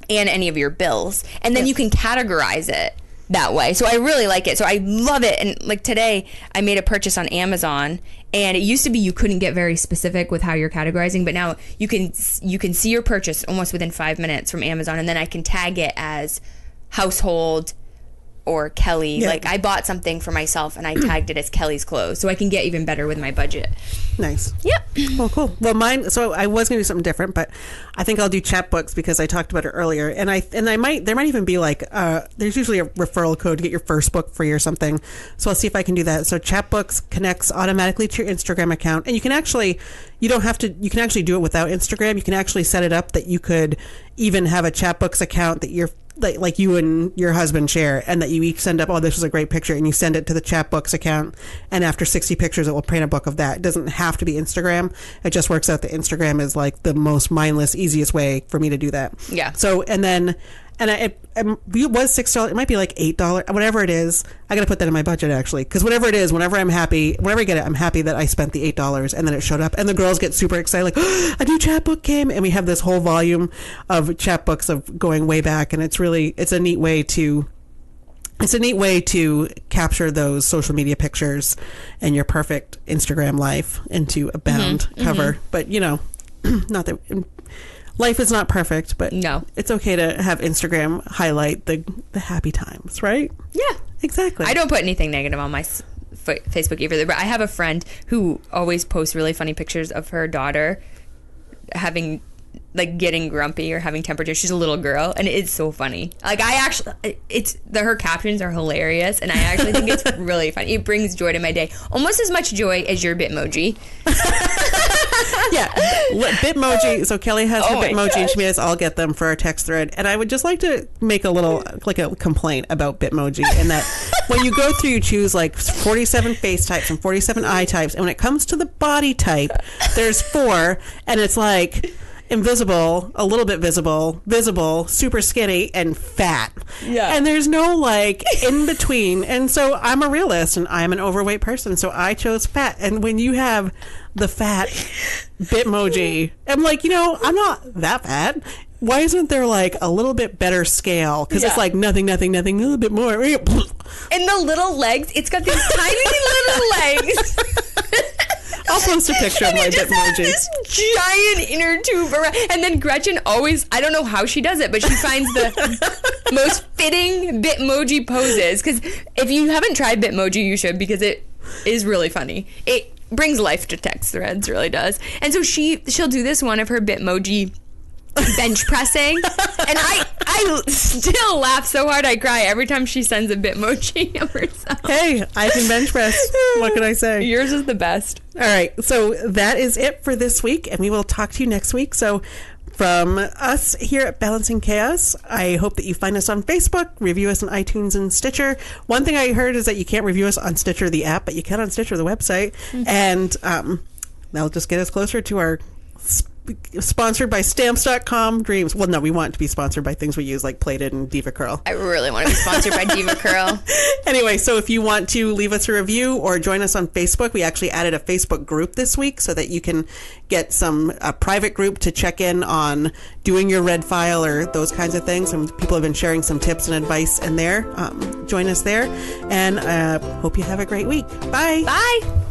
[SPEAKER 2] and any of your bills, and then you can categorize it that way. So I really like it. So I love it. And like today, I made a purchase on Amazon, and it used to be you couldn't get very specific with how you're categorizing, but now you can see your purchase almost within 5 minutes from Amazon, and then I can tag it as household or Kelley.
[SPEAKER 1] Yeah.
[SPEAKER 2] Like I bought something for myself and I tagged it as Kelley's clothes, so I can get even better with my budget.
[SPEAKER 1] Nice.
[SPEAKER 2] Yep.
[SPEAKER 1] Well, cool. Well, mine. So I was going to do something different, but I think I'll do chapbooks because I talked about it earlier, and there might even be like there's usually a referral code to get your first book free or something. So I'll see if I can do that. So chapbooks connects automatically to your Instagram account, and you can actually do it without Instagram. You can actually set it up that you could even have a chapbooks account that you're like you and your husband share, and that you each send up, oh, this was a great picture, and you send it to the chapbooks account, and after 60 pictures it will print a book of that. It doesn't have to be Instagram. It just works out that Instagram is like the most mindless, easiest way for me to do that.
[SPEAKER 2] Yeah.
[SPEAKER 1] So it was $6. It might be like $8, whatever it is. I got to put that in my budget actually, because whatever it is, whenever I get it, I'm happy that I spent the $8 and then it showed up, and the girls get super excited, like, oh, a new chapbook came, and we have this whole volume of chapbooks of going way back, and it's a neat way to capture those social media pictures and your perfect Instagram life into a bound cover. But not that. Life is not perfect, but
[SPEAKER 2] no,
[SPEAKER 1] it's okay to have Instagram highlight the happy times, right?
[SPEAKER 2] Yeah,
[SPEAKER 1] exactly.
[SPEAKER 2] I don't put anything negative on my Facebook either, but I have a friend who always posts really funny pictures of her daughter getting grumpy or having temperature. She's a little girl, and it's so funny. Like her captions are hilarious, and I actually think it's really funny. It brings joy to my day, almost as much joy as your Bitmoji.
[SPEAKER 1] Yeah, Bitmoji. So Kelley has her
[SPEAKER 2] Oh my
[SPEAKER 1] Bitmoji, and
[SPEAKER 2] gosh.
[SPEAKER 1] she made us all get them for our text thread. And I would just like to make a little, like a complaint about Bitmoji, in that when you go through, you choose like 47 face types and 47 eye types, and when it comes to the body type, there's 4, and it's like invisible, a little bit visible, visible, super skinny, and fat.
[SPEAKER 2] Yeah.
[SPEAKER 1] And there's no like in between. And so I'm a realist and I'm an overweight person, so I chose fat. And when you have the fat Bitmoji, I'm like, I'm not that fat. Why isn't there like a little bit better scale? Because it's like nothing, a little bit more.
[SPEAKER 2] And the little legs, it's got these tiny little legs.
[SPEAKER 1] I'll post a picture of my
[SPEAKER 2] And it just has
[SPEAKER 1] Bitmoji.
[SPEAKER 2] this giant inner tube around. And then Gretchen always, I don't know how she does it, but she finds the most fitting Bitmoji poses. Because if you haven't tried Bitmoji, you should, because it is really funny. It brings life to text threads, really does. And so she'll do this one of her Bitmoji bench pressing, and I still laugh so hard I cry every time she sends a Bitmoji of herself.
[SPEAKER 1] Hey, I can bench press. What can I say?
[SPEAKER 2] Yours is the best.
[SPEAKER 1] All right, so that is it for this week, and we will talk to you next week. So from us here at Balancing Chaos, I hope that you find us on Facebook, review us on iTunes and Stitcher. One thing I heard is that you can't review us on Stitcher, the app, but you can on Stitcher, the website. Mm-hmm. And that'll just get us closer to our sponsored by Stamps.com dreams. Well, no, we want it to be sponsored by things we use like Plated and Diva Curl.
[SPEAKER 2] I really want to be sponsored by Diva Curl.
[SPEAKER 1] Anyway, so if you want to leave us a review or join us on Facebook, we actually added a Facebook group this week so that you can get a private group to check in on doing your red file or those kinds of things. And people have been sharing some tips and advice in there. Join us there, and hope you have a great week. Bye.
[SPEAKER 2] Bye.